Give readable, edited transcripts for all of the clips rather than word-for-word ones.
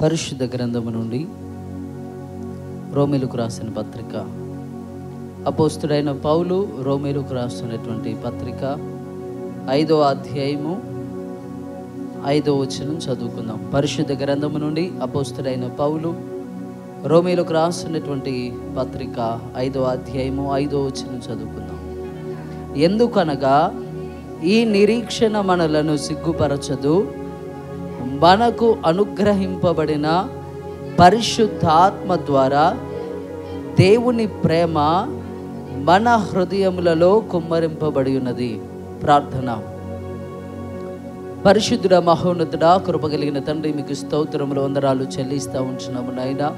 పరిశుద్ధ గ్రంథము నుండి రోమీలకు రాసిన పత్రిక. అపోస్తుడైన పౌలు రోమీలకు రాస్తున్నటువంటి పత్రిక 5వ అధ్యాయము 5వ వచనం చదువుకుందాం. పరిశుద్ధ గ్రంథము నుండి అపోస్తుడైన పౌలు రోమీలకు రాస్తున్నటువంటి పత్రిక 5వ అధ్యాయము 5వ వచనం చదువుకుందాం. ఎందుకనగా ఈ నిరీక్షణ మనలను సిగ్గుపరచదు, మనకు అనుగ్రహింపబడిన పరిశుద్ధాత్మ ద్వారా దేవుని ప్రేమ మన హృదయములలో కుమ్మరింపబడి ఉన్నది. ప్రార్థన. పరిశుద్ధుడ, మహోన్నతుడ, కృపగలిగిన తండ్రి, మీకు స్తోత్రములు వందనాలు చెల్లిస్తూ ఉంటున్నాము నాయన.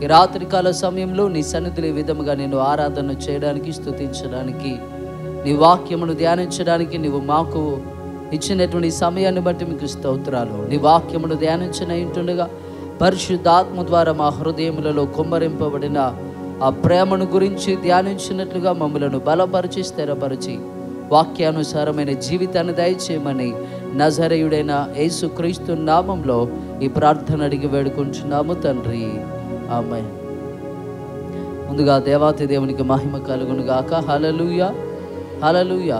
ఈ రాత్రికాల సమయంలో నీ సన్నిధిలో ఈ విధముగా నేను ఆరాధన చేయడానికి, స్తుతించడానికి, నీ వాక్యమును ధ్యానించడానికి నీవు మాకు ఇచ్చినటువంటి సమయాన్ని బట్టి మీకు స్తోత్రాలు. నీ వాక్యమును ధ్యానించనైంటుండగా పరిశుద్ధాత్మ ద్వారా మా హృదయములలో కుమ్మరింపబడిన ఆ ప్రేమను గురించి ధ్యానించినట్లుగా మమ్మలను బలపరిచి స్థిరపరిచి వాక్యానుసారమైన జీవితాన్ని దయచేయమని నజరేయుడైన యేసుక్రీస్తు నామంలో ఈ ప్రార్థన అడిగి వేడుకుంటున్నాము తండ్రి, ఆమేన్. ముందుగా దేవాతి దేవునికి మహిమ కలుగును గాక. హల్లెలూయా, హల్లెలూయా.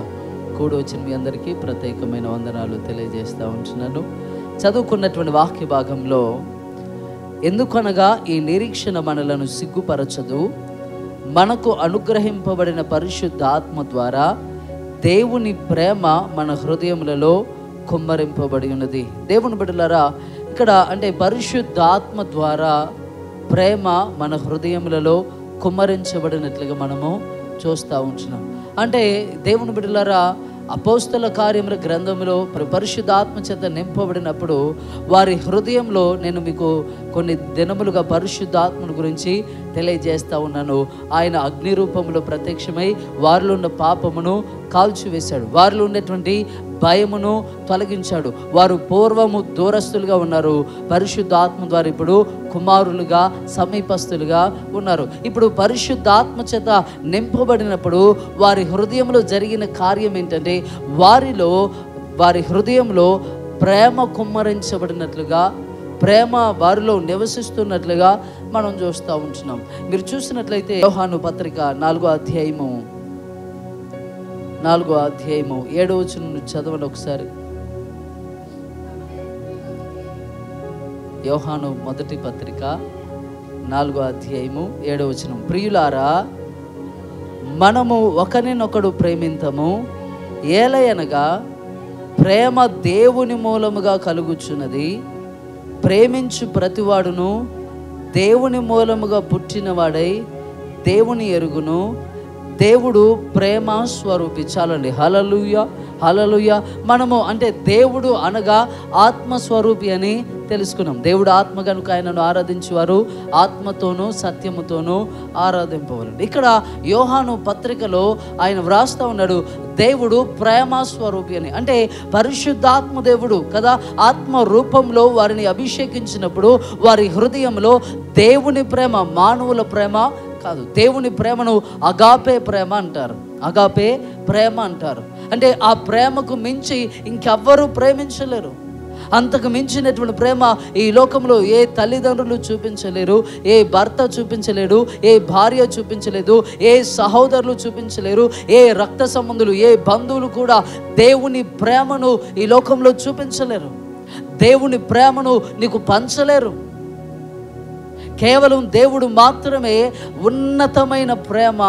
కూడి వచ్చిన మీ అందరికీ ప్రత్యేకమైన వందనాలు తెలియజేస్తూ ఉంటున్నాను. చదువుకున్నటువంటి వాక్య భాగంలో ఎందుకనగా ఈ నిరీక్షణ మనలను సిగ్గుపరచదు, మనకు అనుగ్రహింపబడిన పరిశుద్ధ ఆత్మ ద్వారా దేవుని ప్రేమ మన హృదయములలో కుమ్మరింపబడి ఉన్నది. దేవుని బిడ్డలారా, ఇక్కడ అంటే పరిశుద్ధ ఆత్మ ద్వారా ప్రేమ మన హృదయములలో కుమ్మరించబడినట్లుగా మనము చూస్తూ ఉంటున్నాం. అంటే దేవుని బిడ్డలారా, అపోస్తల కార్యముల గ్రంథంలో పరిశుద్ధాత్మ చేత నింపబడినప్పుడు వారి హృదయంలో నేను మీకు కొన్ని దినములుగా పరిశుద్ధాత్మను గురించి తెలియజేస్తూ ఉన్నాను. ఆయన అగ్ని రూపంలో ప్రత్యక్షమై వారిలో ఉన్న పాపమును కాల్చివేశాడు, వారిలో ఉన్నటువంటి భయమును తొలగించాడు. వారు పూర్వము దూరస్తులుగా ఉన్నారు, పరిశుద్ధాత్మ ద్వారా ఇప్పుడు కుమారులుగా సమీపస్తులుగా ఉన్నారు. ఇప్పుడు పరిశుద్ధాత్మ చేత నింపబడినప్పుడు వారి హృదయంలో జరిగిన కార్యం ఏంటంటే, వారి హృదయంలో ప్రేమ కుమ్మరించబడినట్లుగా, ప్రేమ వారిలో నివసిస్తున్నట్లుగా మనం చూస్తూ ఉంటున్నాం. మీరు చూసినట్లయితే యోహాను పత్రిక 4వ అధ్యాయము 7వ వచనం చదవండి ఒకసారి. యోహాను మొదటి పత్రిక 4వ అధ్యాయము 7వ వచనం. ప్రియులారా, మనము ఒకరినొకడు ప్రేమింతము, ఏలయనగా ప్రేమ దేవుని మూలముగా కలుగుచున్నది. ప్రేమించు ప్రతివాడును దేవుని మూలముగా పుట్టినవాడై దేవుని ఎరుగును. దేవుడు ప్రేమ స్వరూపి. చాలండి. హల్లెలూయా, హల్లెలూయా. మనము అంటే దేవుడు అనగా ఆత్మస్వరూపి అని తెలుసుకున్నాం. దేవుడు ఆత్మ కనుక ఆయనను ఆరాధించేవారు ఆత్మతోనూ సత్యముతోనూ ఆరాధింపవలెను. ఇక్కడ యోహాను పత్రికలో ఆయన వ్రాస్తూ ఉన్నాడు, దేవుడు ప్రేమ స్వరూపి అని. అంటే పరిశుద్ధాత్మ దేవుడు కదా, ఆత్మ రూపంలో వారిని అభిషేకించినప్పుడు వారి హృదయంలో దేవుని ప్రేమ, మానవుల ప్రేమ కాదు, దేవుని ప్రేమను అగాపే ప్రేమ అంటారు. అగాపే ప్రేమ అంటారు. అంటే ఆ ప్రేమకు మించి ఇంకెవ్వరూ ప్రేమించలేరు. అంతకు మించినటువంటి ప్రేమ ఈ లోకంలో ఏ తల్లిదండ్రులు చూపించలేరు, ఏ భర్త చూపించలేడు, ఏ భార్య చూపించలేదు, ఏ సహోదరులు చూపించలేరు, ఏ రక్త సంబంధులు, ఏ బంధువులు కూడా దేవుని ప్రేమను ఈ లోకంలో చూపించలేరు. దేవుని ప్రేమను నీకు పంచలేరు. కేవలం దేవుడు మాత్రమే ఉన్నతమైన ప్రేమ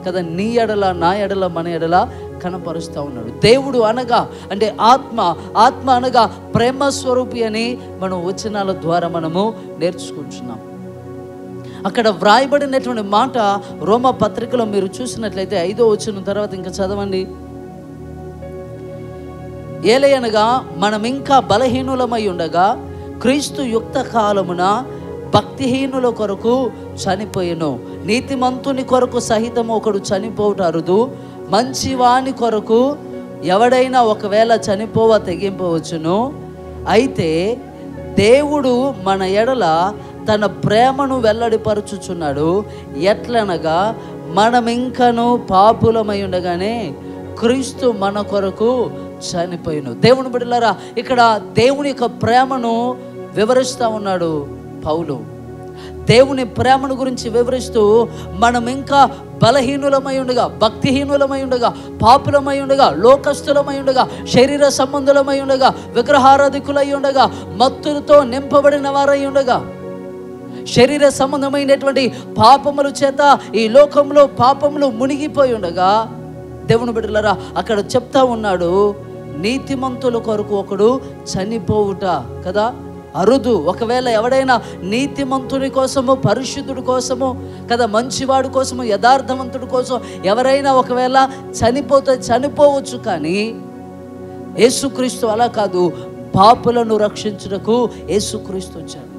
కదా నీ ఎడల, నా ఎడల, మన ఎడల కనపరుస్తూ ఉన్నాడు. దేవుడు అనగా అంటే ఆత్మ అనగా ప్రేమ స్వరూపి అని మనం వచనాల ద్వారా మనము నేర్చుకుంటున్నాం. అక్కడ వ్రాయబడినటువంటి మాట రోమా పత్రికలో మీరు చూసినట్లయితే 5వ వచనం తర్వాత ఇంకా చదవండి. ఏలయనగా మనం ఇంకా బలహీనులమై ఉండగా క్రీస్తు యుక్త కాలమున భక్తిహీనుల కొరకు చనిపోయెను. నీతిమంతుని కొరకు సహితము ఒకడు చనిపోవుట అరుదు, మంచివాని కొరకు ఎవడైనా ఒకవేళ చనిపోవ తెగింపవచ్చును. అయితే దేవుడు మన ఎడల తన ప్రేమను వెల్లడిపరుచుచున్నాడు. ఎట్లనగా మనమింకను పాపులమై ఉండగానే క్రీస్తు మన కొరకు చనిపోయిను. దేవుని బిడ్డలారా, ఇక్కడ దేవుని యొక్క ప్రేమను వివరిస్తూ ఉన్నాడు పౌలు. దేవుని ప్రేమను గురించి వివరిస్తూ మనం ఇంకా బలహీనులమై ఉండగా, భక్తిహీనులమై ఉండగా, పాపులమై ఉండగా, లోకస్తులమై ఉండగా, శరీర సంబంధులమై ఉండగా, విగ్రహారాధికులై ఉండగా, మత్తులతో నింపబడిన వారై ఉండగా, శరీర సంబంధమైనటువంటి పాపముల చేత ఈ లోకంలో పాపములు మునిగిపోయి ఉండగా, దేవుని బిడ్డలారా అక్కడ చెప్తా ఉన్నాడు, నీతిమంతుల కొరకు ఒకడు చనిపోవుట కదా అరుదు. ఒకవేళ ఎవడైనా నీతిమంతుడి కోసము, పరిశుద్ధుడి కోసము కదా, మంచివాడి కోసము, యథార్థవంతుడి కోసం ఎవరైనా ఒకవేళ చనిపోవచ్చు. కానీ యేసుక్రీస్తు అలా కాదు. పాపులను రక్షించుటకు యేసుక్రీస్తు వచ్చాడు.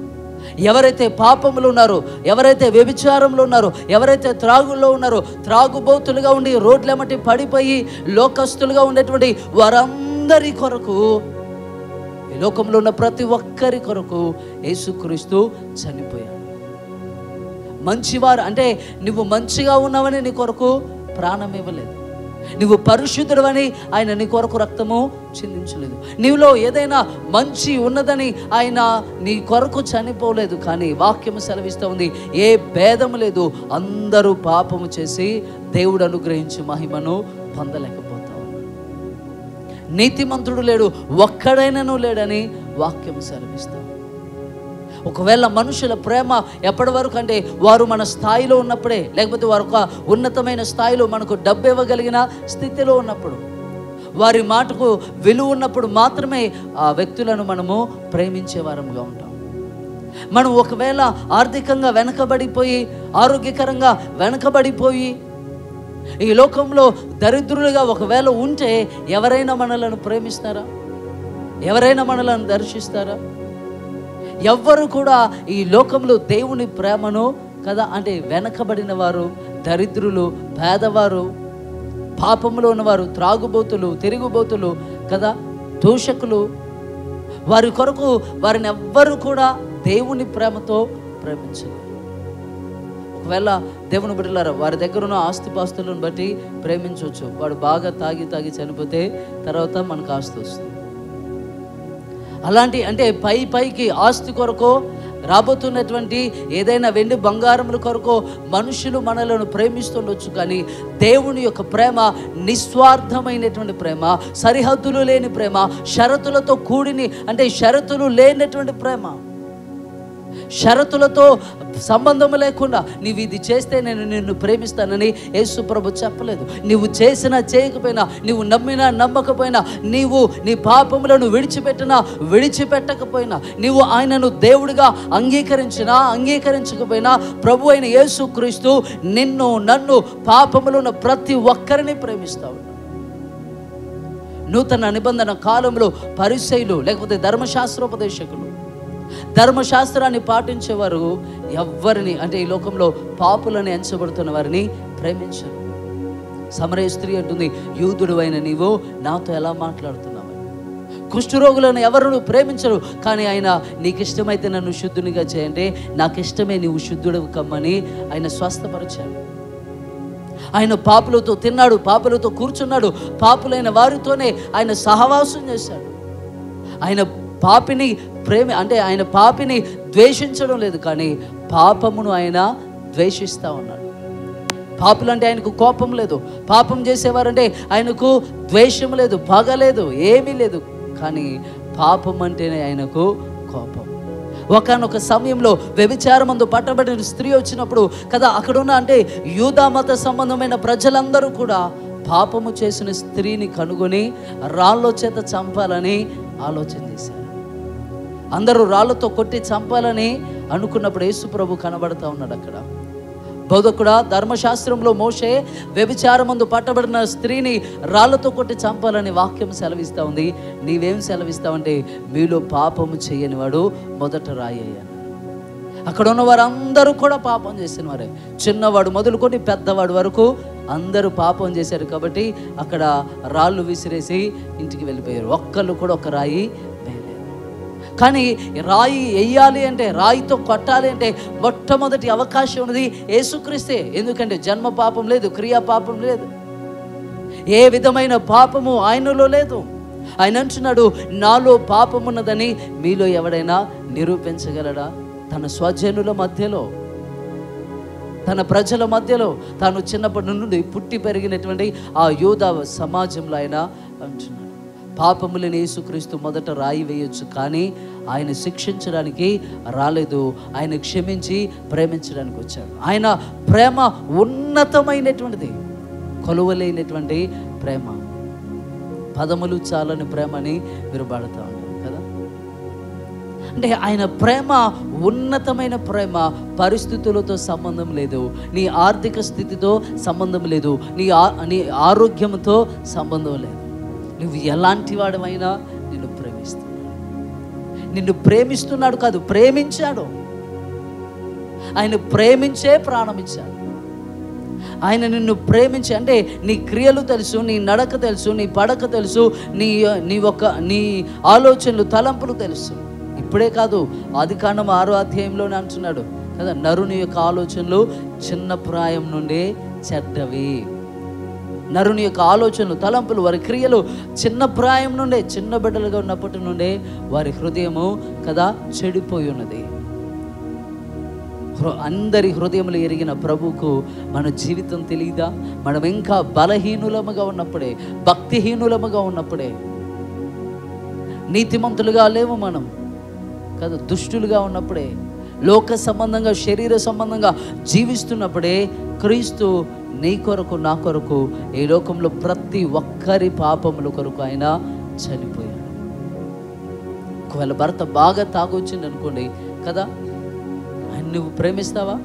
ఎవరైతే పాపములు ఉన్నారో, ఎవరైతే వ్యభిచారంలో ఉన్నారో, ఎవరైతే త్రాగుల్లో ఉన్నారో, త్రాగుబోతులుగా ఉండి రోడ్లెమ్మటి పడిపోయి లోకస్తులుగా ఉండేటువంటి వారందరి కొరకు, ఈ లోకంలో ఉన్న ప్రతి ఒక్కరి కొరకు యేసుక్రీస్తు చనిపోయాడు. మంచివారు అంటే నువ్వు మంచిగా ఉన్నావని నీ కొరకు ప్రాణం ఇవ్వలేదు. నువ్వు పరిశుద్ధుడవని ఆయన నీ కొరకు రక్తము చిందించలేదు. నీలో ఏదైనా మంచి ఉన్నదని ఆయన నీ కొరకు చనిపోలేదు. కానీ వాక్యము సెలవిస్తూ ఉంది, ఏ భేదము లేదు, అందరూ పాపము చేసి దేవుడు అనుగ్రహించి మహిమను పొందలేకపోతా ఉన్నారు. నీతిమంతుడు లేడు, ఒక్కడైనను లేడని వాక్యము సెలవిస్తాం. ఒకవేళ మనుషుల ప్రేమ ఎప్పటి వరకు అంటే వారు మన స్థాయిలో ఉన్నప్పుడే, లేకపోతే వారు ఒక ఉన్నతమైన స్థాయిలో మనకు డబ్బు ఇవ్వగలిగిన స్థితిలో ఉన్నప్పుడు, వారి మాటకు విలువ ఉన్నప్పుడు మాత్రమే ఆ వ్యక్తులను మనము ప్రేమించే వారంగా ఉంటాం. మనం ఒకవేళ ఆర్థికంగా వెనకబడిపోయి, ఆరోగ్యకరంగా వెనకబడిపోయి, ఈ లోకంలో దరిద్రులుగా ఒకవేళ ఉంటే ఎవరైనా మనలను ప్రేమిస్తారా? ఎవరైనా మనలను దర్శిస్తారా? ఎవ్వరు కూడా ఈ లోకంలో దేవుని ప్రేమను కదా అంటే వెనకబడిన వారు, దరిద్రులు, పేదవారు, పాపంలో ఉన్నవారు, త్రాగుబోతులు, తిరుగుబోతులు కదా, దూషకులు, వారి కొరకు వారిని ఎవ్వరు కూడా దేవుని ప్రేమతో ప్రేమించరు. ఒకవేళ దేవుని బిడ్డలారా వారి దగ్గర ఉన్న ఆస్తిపాస్తులను బట్టి ప్రేమించవచ్చు. వాడు బాగా తాగి చనిపోతే తర్వాత మనకు ఆస్తి వస్తుంది. అలాంటి అంటే పైకి ఆస్తి కొరకు, రాబోతున్నటువంటి ఏదైనా వెండి బంగారముల కొరకు మనుషులు మనలను ప్రేమిస్తుండొచ్చు. కానీ దేవుని యొక్క ప్రేమ నిస్వార్థమైనటువంటి ప్రేమ, సరిహద్దులు లేని ప్రేమ, షరతులతో కూడిని అంటే షరతులు లేనటువంటి ప్రేమ, షరతులతో సంబంధము లేకుండా నీవు ఇది చేస్తే నేను నిన్ను ప్రేమిస్తానని యేసు ప్రభు చెప్పలేదు. నీవు చేసినా చేయకపోయినా, నీవు నమ్మినా నమ్మకపోయినా, నీవు నీ పాపములను విడిచిపెట్టకపోయినా, నీవు ఆయనను దేవుడిగా అంగీకరించకపోయినా, ప్రభు అయిన యేసు క్రీస్తు నిన్ను నన్ను పాపములో ఉన్న ప్రతి ఒక్కరిని ప్రేమిస్తాడు. నూతన నిబంధన కాలంలో పరిసయ్యులు లేకపోతే ధర్మశాస్త్రోపదేశకులు, ధర్మశాస్త్రాన్ని పాటించేవారు ఎవ్వరిని అంటే ఈ లోకంలో పాపులని ఎంచబడుతున్న వారిని ప్రేమించరు. సమరయ స్త్రీ అంటుంది, యూదుడు అయిన నీవు నాతో ఎలా మాట్లాడుతున్నావు? కుష్ఠరోగులను ఎవరు ప్రేమించరు. కానీ ఆయన నీకు ఇష్టమైతే నన్ను శుద్ధునిగా చేయంటే, నాకు ఇష్టమే నీవు శుద్ధుడు కమ్మని ఆయన స్వస్థపరిచాడు. ఆయన పాపులతో తిన్నాడు, పాపులతో కూర్చున్నాడు, పాపులైన వారితోనే ఆయన సహవాసం చేశాడు. ఆయన పాపిని ఆయన పాపిని ద్వేషించడం లేదు, కానీ పాపమును ఆయన ద్వేషిస్తూ ఉన్నాడు. పాపులంటే ఆయనకు కోపం లేదు, పాపం చేసేవారంటే ఆయనకు ద్వేషం లేదు, పగ లేదు, ఏమీ లేదు. కానీ పాపం అంటేనే ఆయనకు కోపం. ఒకనొక సమయంలో వ్యభిచారమందు పట్టబడిన స్త్రీ వచ్చినప్పుడు కదా, అక్కడున్న అంటే యూదా మత సంబంధమైన ప్రజలందరూ కూడా పాపము చేసిన స్త్రీని కనుగొని రాళ్ళ చేత చంపాలని ఆలోచన చేశారు. అందరూ రాళ్ళతో కొట్టి చంపాలని అనుకున్నప్పుడు యేసు ప్రభు కనబడతా ఉన్నాడు అక్కడ. బోధకుడా, ధర్మశాస్త్రంలో మోషే వ్యభిచారమందు పట్టబడిన స్త్రీని రాళ్ళతో కొట్టి చంపాలని వాక్యం సెలవిస్తూ ఉంది. నీవేం సెలవిస్తావంటే, మీలో పాపము చేయని వాడు మొదట రాయి అన్నాడు. అక్కడ ఉన్న వారందరూ కూడా పాపం చేసిన వారే, చిన్నవాడు మొదలుకొని పెద్దవాడు వరకు అందరూ పాపం చేశారు. కాబట్టి అక్కడ రాళ్ళు విసిరేసి ఇంటికి వెళ్ళిపోయారు. ఒక్కళ్ళు కూడా ఒక రాయి వేయలేదు. కానీ రాయి వేయాలి అంటే, రాయితో కొట్టాలి అంటే మొట్టమొదటి అవకాశం ఉన్నది యేసుక్రీస్తే. ఎందుకంటే జన్మ పాపం లేదు, క్రియా పాపం లేదు, ఏ విధమైన పాపము ఆయనలో లేదు. ఆయన అంటున్నాడు, నాలో పాపమున్నదని మీలో ఎవడైనా నిరూపించగలడా? తన స్వజనుల మధ్యలో, తన ప్రజల మధ్యలో, తాను చిన్నప్పటి నుండి పుట్టి పెరిగినటువంటి ఆ యూదా సమాజంలో ఆయన అంటున్నాడు, పాపములని యేసుక్రీస్తు మొదట రాయి వేయొచ్చు, కానీ ఆయన శిక్షించడానికి రాలేదు, ఆయన క్షమించి ప్రేమించడానికి వచ్చాడు. ఆయన ప్రేమ ఉన్నతమైనటువంటిది, కొలువలేనటువంటి ప్రేమ. పదములు చాలని ప్రేమని మీరు పాడుతూ ఉంటారు కదా. అంటే ఆయన ప్రేమ ఉన్నతమైన ప్రేమ. పరిస్థితులతో సంబంధం లేదు, నీ ఆర్థిక స్థితితో సంబంధం లేదు, నీ ఆరోగ్యంతో సంబంధం లేదు. నువ్వు ఎలాంటి వాడమైనా నిన్ను ప్రేమిస్తున్నాడు. నిన్ను ప్రేమిస్తున్నాడు కాదు, ప్రేమించాడు. ఆయన ప్రేమించే ప్రాణమిచ్చాడు. ఆయన నిన్ను ప్రేమించి, అంటే నీ క్రియలు తెలుసు, నీ నడక తెలుసు, నీ పడక తెలుసు, నీ ఆలోచనలు, తలంపులు తెలుసు. ఇప్పుడే కాదు, ఆదికాండం 6వ అధ్యాయంలోనే అంటున్నాడు కదా, నరుని యొక్క ఆలోచనలు చిన్న ప్రాయం నుండే చెడ్డవి. నరుని యొక్క ఆలోచనలు, తలంపులు, వారి క్రియలు చిన్న ప్రాయం నుండే, చిన్న బిడ్డలుగా ఉన్నప్పటి నుండే వారి హృదయము కదా చెడిపోయి ఉన్నది. అందరి హృదయములు ఎరిగిన ప్రభువుకు మన జీవితం తెలియదా? మనం ఇంకా బలహీనులముగా ఉన్నప్పుడే, భక్తిహీనులముగా ఉన్నప్పుడే, నీతిమంతులుగా లేవు మనం కదా, దుష్టులుగా ఉన్నప్పుడే, లోక సంబంధంగా, శరీర సంబంధంగా జీవిస్తున్నప్పుడే క్రీస్తు నీ కొరకు, నా కొరకు, ఈ లోకంలో ప్రతి ఒక్కరి పాపముల కొరకు ఆయన చనిపోయాడు. ఒకవేళ భర్త బాగా తాగొచ్చింది అనుకోండి కదా, ఆయన నువ్వు ప్రేమిస్తావా?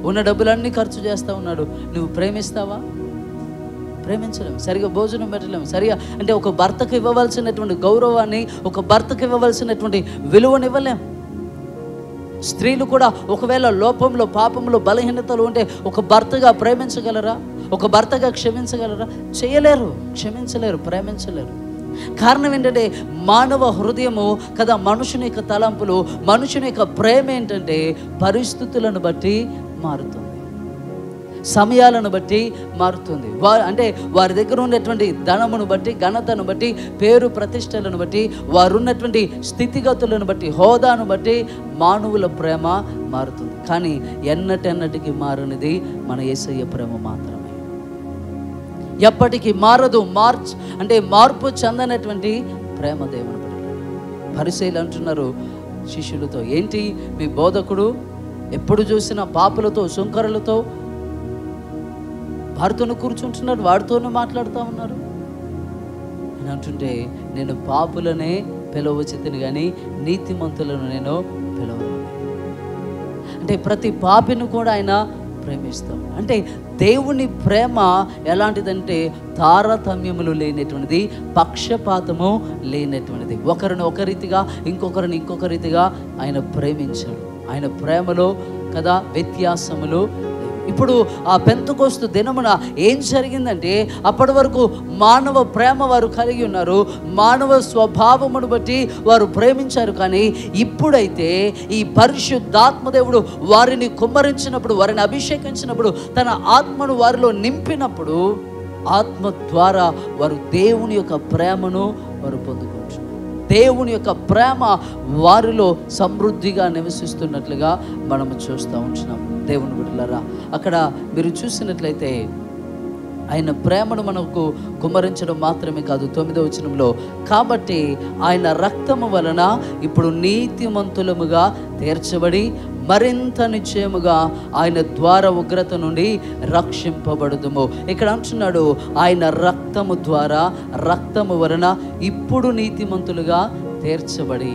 ఉన్న డబ్బులన్నీ ఖర్చు చేస్తూ ఉన్నాడు, నువ్వు ప్రేమిస్తావా? ప్రేమించలేము. సరిగా భోజనం పెట్టలేము. సరిగా అంటే ఒక భర్తకు ఇవ్వవలసినటువంటి గౌరవాన్ని, ఒక భర్తకు ఇవ్వవలసినటువంటి విలువను ఇవ్వలేం. స్త్రీలు కూడా ఒకవేళ లోపంలో, పాపంలో, బలహీనతలు ఉంటే ఒక భర్తగా ప్రేమించగలరా? ఒక భర్తగా క్షమించగలరా? చేయలేరు, క్షమించలేరు, ప్రేమించలేరు. కారణం ఏంటంటే మానవ హృదయము కదా, మనుషుని యొక్క తలంపులు, మనుషుని యొక్క ప్రేమ ఏంటంటే పరిస్థితులను బట్టి మారుతుంది, సమయాలను బట్టి మారుతుంది. అంటే వారి దగ్గర ఉన్నటువంటి ధనమును బట్టి, ఘనతను బట్టి, పేరు ప్రతిష్టలను బట్టి, వారు ఉన్నటువంటి స్థితిగతులను బట్టి, హోదాను బట్టి మానవుల ప్రేమ మారుతుంది. కానీ ఎన్నటెన్నటికి మారనిది మన యేసయ్య ప్రేమ మాత్రమే. ఎప్పటికీ మారదు, అంటే మార్పు చెందనటువంటి ప్రేమ దేవుని బిడ్డలు. పరిసయ్యులు అంటున్నారు శిష్యులతో, ఏంటి మీ బోధకుడు ఎప్పుడు చూసినా పాపులతో, సుంకరులతో వారితోనూ కూర్చుంటున్నాడు, వాడితోనూ మాట్లాడుతూ ఉన్నారు అని అంటుంటే, నేను పాపులనే పిలవచ్చితిని కానీ నీతిమంతులను నేను పిలవను. అంటే ప్రతి పాపిని కూడా ఆయన ప్రేమిస్తాం. అంటే దేవుని ప్రేమ ఎలాంటిదంటే తారతమ్యములు లేనటువంటిది, పక్షపాతము లేనటువంటిది. ఒకరిని ఒక రీతిగా, ఇంకొకరిని ఇంకొక రీతిగా ఆయన ప్రేమించాడు. ఆయన ప్రేమలో కదా వ్యత్యాసములు. ఇప్పుడు ఆ పెంతెకోస్తు దినమున ఏం జరిగిందంటే, అప్పటి వరకు మానవ ప్రేమ వారు కలిగి ఉన్నారు, మానవ స్వభావమును బట్టి వారు ప్రేమించారు. కానీ ఇప్పుడైతే ఈ పరిశుద్ధాత్మదేవుడు వారిని కుమ్మరించినప్పుడు, వారిని అభిషేకించినప్పుడు, తన ఆత్మను వారిలో నింపినప్పుడు, ఆత్మ ద్వారా వారు దేవుని యొక్క ప్రేమను వారు పొందుకుంటున్నారు. దేవుని యొక్క ప్రేమ వారిలో సమృద్ధిగా నివసిస్తున్నట్లుగా మనము చూస్తూ ఉంటున్నాం. దేవుని బిడ్డలారా, అక్కడ మీరు చూసినట్లయితే ఆయన ప్రేమను మనకు కుమ్మరించడం మాత్రమే కాదు, 9వ వచనంలో, కాబట్టి ఆయన రక్తము వలన ఇప్పుడు నీతిమంతులముగా తీర్చబడి మరింత నిశ్చయముగా ఆయన ద్వార ఉగ్రత నుండి రక్షింపబడుదుము. ఇక్కడ అంటున్నాడు, ఆయన రక్తము ద్వారా, రక్తము వలన ఇప్పుడు నీతిమంతులుగా తీర్చబడి,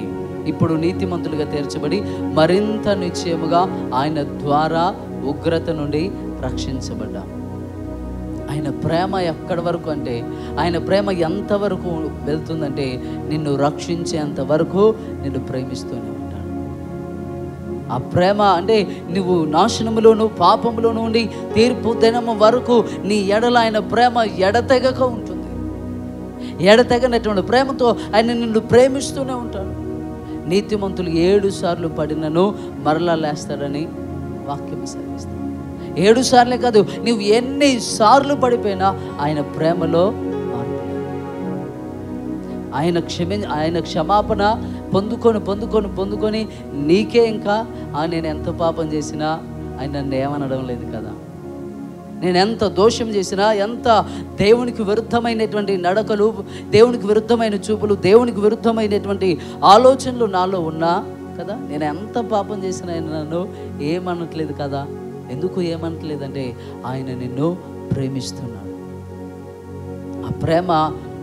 ఇప్పుడు నీతిమంతులుగా తీర్చబడి మరింత నిశ్చయముగా ఆయన ద్వారా ఉగ్రత నుండి రక్షించబడ్డా. ఆయన ప్రేమ ఎక్కడి వరకు అంటే, ఆయన ప్రేమ ఎంతవరకు వెళ్తుందంటే, నిన్ను రక్షించేంత వరకు నిన్ను ప్రేమిస్తూనే ఉంటాడు. ఆ ప్రేమ అంటే నువ్వు నాశనములోను, పాపములోను ఉండి తీర్పు దినము వరకు నీ ఎడల ఆయన ప్రేమ ఎడతెగక ఉంటుంది. ఎడతెగనటువంటి ప్రేమతో ఆయన నిన్ను ప్రేమిస్తూనే ఉంటాడు. నీతిమంతులు 7 సార్లు పడినను మరలా లేస్తాడని వాక్యం సెలవిస్తాడు. 7 సార్లే కాదు, నువ్వు ఎన్ని సార్లు పడిపోయినా ఆయన ప్రేమలో మార్పు లేదు. ఆయన క్షమాపణ పొందుకొని నీకే ఇంకా నేను ఎంత పాపం చేసినా ఆయన నన్ను ఏమనడం లేదు కదా, నేను ఎంత దోషం చేసినా, ఎంత దేవునికి విరుద్ధమైనటువంటి నడకలు, దేవునికి విరుద్ధమైన చూపులు, దేవునికి విరుద్ధమైనటువంటి ఆలోచనలు నాలో ఉన్నా కదా, నేను ఎంత పాపం చేసినా ఆయన నన్ను ఏమనట్లేదు కదా. ఎందుకు ఏమనట్లేదంటే ఆయన నిన్ను ప్రేమిస్తున్నాడు. ఆ ప్రేమ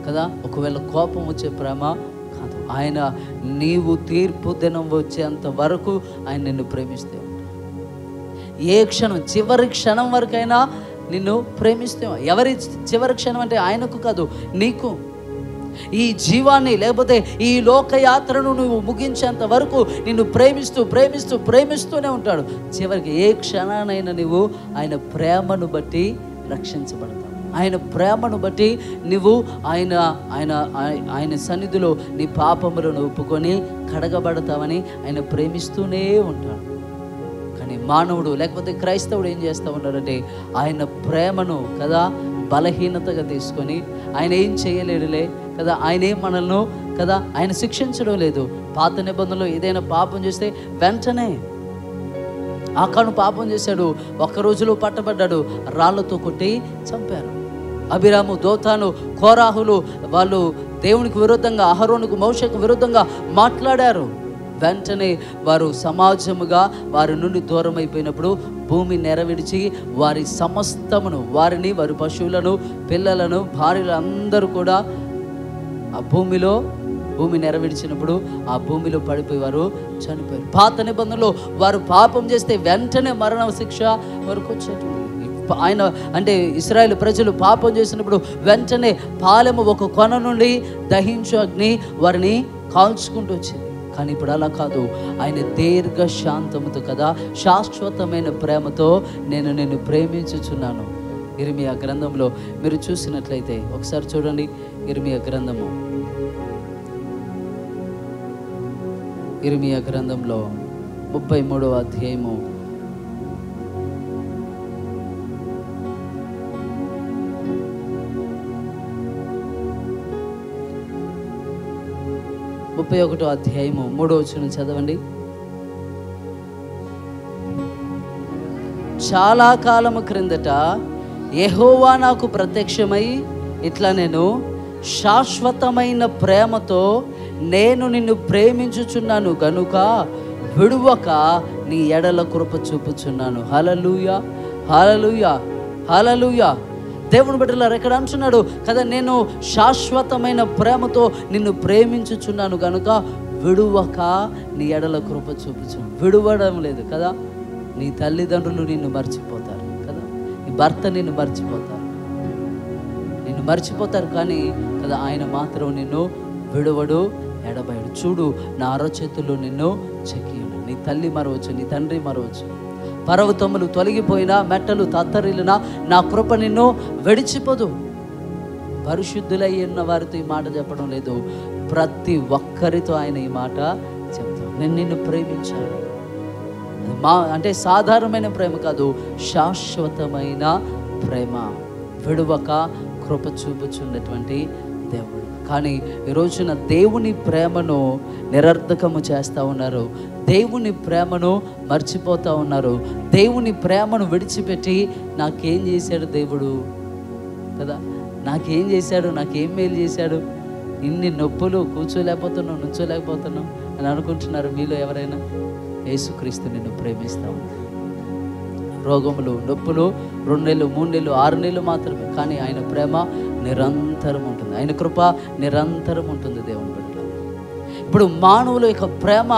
కదా ఒకవేళ కోపం వచ్చే ప్రేమ కాదు. ఆయన నీవు తీర్పు దినం వచ్చేంత వరకు ఆయన నిన్ను ప్రేమిస్తే ఉంటాడు. ఏ క్షణం, చివరి క్షణం వరకైనా నిన్ను ప్రేమిస్తే. ఎవరి చివరి క్షణం అంటే ఆయనకు కాదు, నీకు. ఈ జీవాన్ని లేకపోతే ఈ లోకయాత్రను నువ్వు ముగించేంత వరకు నిన్ను ప్రేమిస్తూనే ఉంటాడు. చివరికి ఏ క్షణానైనా నువ్వు ఆయన ప్రేమను బట్టి రక్షించబడతావు. ఆయన ప్రేమను బట్టి నువ్వు ఆయన సన్నిధిలో నీ పాపములను ఒప్పుకొని కడగబడతావని ఆయన ప్రేమిస్తూనే ఉంటాడు. కానీ మానవుడు లేకపోతే క్రైస్తవుడు ఏం చేస్తూ ఉన్నాడంటే ఆయన ప్రేమను కదా బలహీనతగా తీసుకొని ఆయన ఏం చేయలేడులే కదా, ఆయన ఏం మనల్ని కదా ఆయన శిక్షించడం లేదు. పాత నిబంధనలో ఏదైనా పాపం చేస్తే వెంటనే ఆకాను పాపం చేశాడు, ఒక్క రోజులో పట్టబడ్డాడు, రాళ్లతో కొట్టి చంపారు. అభిరాము, దోతాను, కోరాహులు వాళ్ళు దేవునికి విరుద్ధంగా, అహరోనుకు, మోషకు విరుద్ధంగా మాట్లాడారు. వెంటనే వారు సమాజముగా వారి నుండి దూరం అయిపోయినప్పుడు భూమి నెరవిడిచి వారి సమస్తమును, వారిని, వారి పశువులను, పిల్లలను, భార్యలు అందరూ కూడా ఆ భూమి నెరవేర్చినప్పుడు ఆ భూమిలో పడిపోయి వారు చనిపోయారు. పాత నిబంధనలో వారు పాపం చేస్తే వెంటనే మరణ శిక్ష వరకు వచ్చేటువంటి ఆయన అంటే ఇశ్రాయేలు ప్రజలు పాపం చేసినప్పుడు వెంటనే పాలెము ఒక కొన నుండి దహించు అగ్ని వారిని కాల్చుకుంటూ వచ్చింది. కానీ ఇప్పుడు అలా కాదు. ఆయన దీర్ఘ శాంతముతో కదా శాశ్వతమైన ప్రేమతో నేను నిన్ను ప్రేమించుచున్నాను. ఇర్మియా గ్రంథంలో మీరు చూసినట్లయితే ఒకసారి చూడండి. ఇర్మియా గ్రంథంలో 33వ అధ్యాయము 31వ అధ్యాయము 3వ వచనం చదవండి. చాలా కాలము క్రిందట యెహోవా నాకు ప్రత్యక్షమై ఇట్లా నేను శాశ్వతమైన ప్రేమతో నేను నిన్ను ప్రేమించుచున్నాను గనుక విడువక నీ ఎడల కృప చూపుచున్నాను. హల్లెలూయా, హల్లెలూయా, హల్లెలూయా. దేవుని బిడ్డలారా ఇక్కడ అంటున్నాడు కదా, నేను శాశ్వతమైన ప్రేమతో నిన్ను ప్రేమించుచున్నాను కనుక విడువక నీ ఎడల కృప చూపుచున్నాను. విడువడం లేదు కదా. నీ తల్లిదండ్రులు నిన్ను మర్చిపోతారు కదా, నీ భర్త నిన్ను మర్చిపోతారు కానీ కదా ఆయన మాత్రం నిన్ను విడువడు, ఎడబయడు. చూడు, నా అరచేతుల్లో నిన్ను చెక్కియును. నీ తల్లి మరవచ్చు, నీ తండ్రి మరవచ్చు, పర్వతములు తొలగిపోయినా, మెట్టలు తత్తరిల్లినా నా కృప నిన్ను విడిచిపోదు. పరిశుద్ధులై ఉన్న వారితో ఈ మాట చెప్పడం లేదు, ప్రతి ఒక్కరితో ఆయన ఈ మాట చెప్తాడు. నేను నిన్ను ప్రేమించాను. అంటే సాధారణమైన ప్రేమ కాదు, శాశ్వతమైన ప్రేమ, విడువక కృప చూపుచున్నటువంటి దేవుడు. కానీ ఈ రోజున దేవుని ప్రేమను నిరర్ధకము చేస్తూ ఉన్నారు. దేవుని ప్రేమను మర్చిపోతూ ఉన్నారు. దేవుని ప్రేమను విడిచిపెట్టి నాకేం చేశాడు దేవుడు కదా, నాకేం చేశాడు, నాకేం మేలు చేశాడు, ఇన్ని నొప్పులు, కూర్చోలేకపోతున్నావు, నుంచోలేకపోతున్నావు అని అనుకుంటున్నారు మీలో ఎవరైనా? యేసుక్రీస్తు నిన్ను ప్రేమిస్తూ ఉన్నాడు. రోగములు, నొప్పులు 2 నెలలు, 3 నెలలు, 6 నెలలు మాత్రమే, కానీ ఆయన ప్రేమ నిరంతరం ఉంటుంది. ఆయన కృప నిరంతరం ఉంటుంది. దేవుని బిడ్డలారా, ఇప్పుడు మానవుల యొక్క ప్రేమ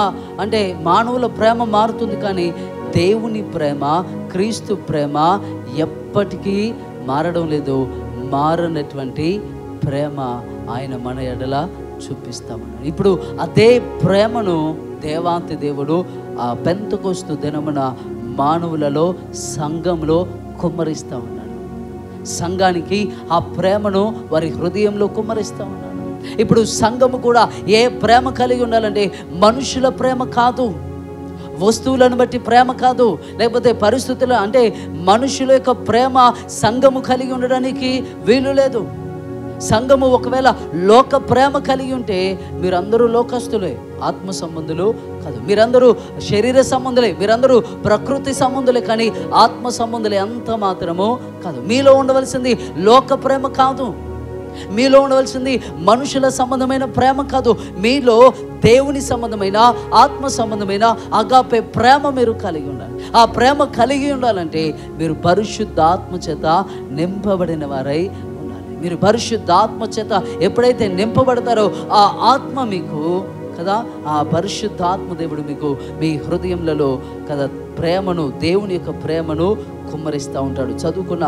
అంటే మానవుల ప్రేమ మారుతుంది, కానీ దేవుని ప్రేమ, క్రీస్తు ప్రేమ ఎప్పటికీ మారడం లేదు. మారనటువంటి ప్రేమ ఆయన మన ఎడల చూపిస్తామన్నాడు. ఇప్పుడు అదే ప్రేమను దేవాంతి దేవుడు ఆ పెంతెకొస్తు దినమున మానవులలో, సంఘంలో కుమ్మరిస్తూ ఉన్నాడు. సంఘానికి ఆ ప్రేమను వారి హృదయంలో కుమ్మరిస్తూ ఉన్నాడు. ఇప్పుడు సంఘము కూడా ఏ ప్రేమ కలిగి ఉండాలంటే మనుషుల ప్రేమ కాదు, వస్తువులను బట్టి ప్రేమ కాదు, లేకపోతే పరిస్థితులు అంటే మనుషుల యొక్క ప్రేమ సంఘము కలిగి ఉండడానికి వీలు లేదు. సంఘము ఒకవేళ లోక ప్రేమ కలిగి ఉంటే మీరందరూ లోకస్తులే, ఆత్మ సంబంధులు కాదు. మీరందరూ శరీర సంబంధులే, మీరందరూ ప్రకృతి సంబంధులే, కానీ ఆత్మ సంబంధులే అంత మాత్రము కాదు. మీలో ఉండవలసింది లోక ప్రేమ కాదు, మీలో ఉండవలసింది మనుషుల సంబంధమైన ప్రేమ కాదు. మీలో దేవుని సంబంధమైన, ఆత్మ సంబంధమైన అగాపే ప్రేమ మీరు కలిగి ఉండాలి. ఆ ప్రేమ కలిగి ఉండాలంటే మీరు పరిశుద్ధాత్మ చేత నింపబడిన వారై ఉండాలి. మీరు పరిశుద్ధాత్మ చేత ఎప్పుడైతే నింపబడతారో ఆ ఆత్మ మీకు కదా, ఆ పరిశుద్ధాత్మ దేవుడు మీకు మీ హృదయంలో కదా ప్రేమను, దేవుని యొక్క ప్రేమను కుమ్మరిస్తూ ఉంటాడు. చదువుకున్న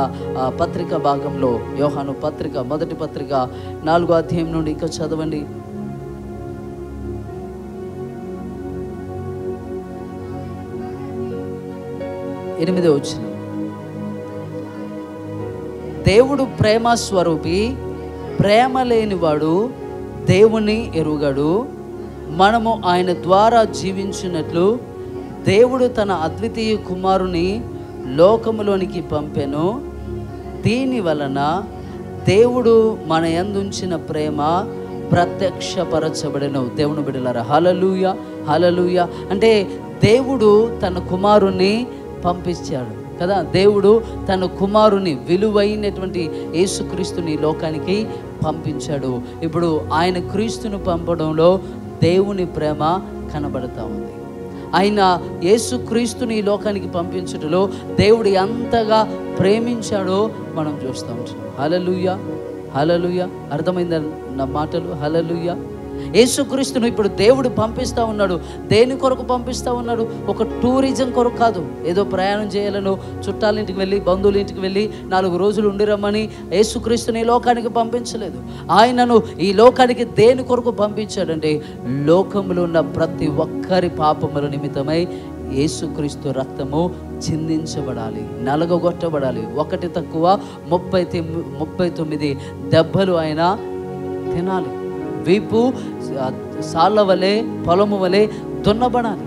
పత్రిక భాగంలో యోహాను పత్రిక, మొదటి పత్రిక 4వ అధ్యాయం నుండి ఇంకా చదవండి. 8వ వచనం. దేవుడు ప్రేమ స్వరూపి, ప్రేమ లేనివాడు దేవుని ఎరుగడు. మనము ఆయన ద్వారా జీవించినట్లు దేవుడు తన అద్వితీయ కుమారుని లోకములోనికి పంపెను. దీని వలన దేవుడు మన యందుంచిన ప్రేమ ప్రత్యక్షపరచబడెను. దేవుని బిడ్డలారా, హల్లెలూయా, హల్లెలూయా. అంటే దేవుడు తన కుమారుని పంపించాడు కదా. దేవుడు తన కుమారుని, విలువైనటువంటి యేసుక్రీస్తుని లోకానికి పంపించాడు. ఇప్పుడు ఆయన క్రీస్తును పంపడంలో దేవుని ప్రేమ కనబడతా ఉంది. ఆయన యేసుక్రీస్తుని ఈ లోకానికి పంపించడంలో దేవుడు ఎంతగా ప్రేమించాడో మనం చూస్తూ ఉంటాం. హల్లెలూయా, హల్లెలూయా. అర్థమైందా నా మాటలు? హల్లెలూయా. యేసుక్రీస్తును ఇప్పుడు దేవుడు పంపిస్తూ ఉన్నాడు. దేని కొరకు పంపిస్తూ ఉన్నాడు? ఒక టూరిజం కొరకు కాదు. ఏదో ప్రయాణం చేయాలను, చుట్టాలింటికి వెళ్ళి, బంధువుల ఇంటికి వెళ్ళి 4 రోజులు ఉండిరమ్మని యేసుక్రీస్తుని ఈ లోకానికి పంపించలేదు. ఆయనను ఈ లోకానికి దేని కొరకు పంపించాడంటే, లోకంలో ఉన్న ప్రతి ఒక్కరి పాపముల నిమిత్తమై యేసుక్రీస్తు రక్తము చిందించబడాలి, నలగొట్టబడాలి. ఒకటి తక్కువ 39 దెబ్బలు ఆయన తినాలి. వీపు సాళ్ళ వలె, పొలము వలె దున్నబడాలి.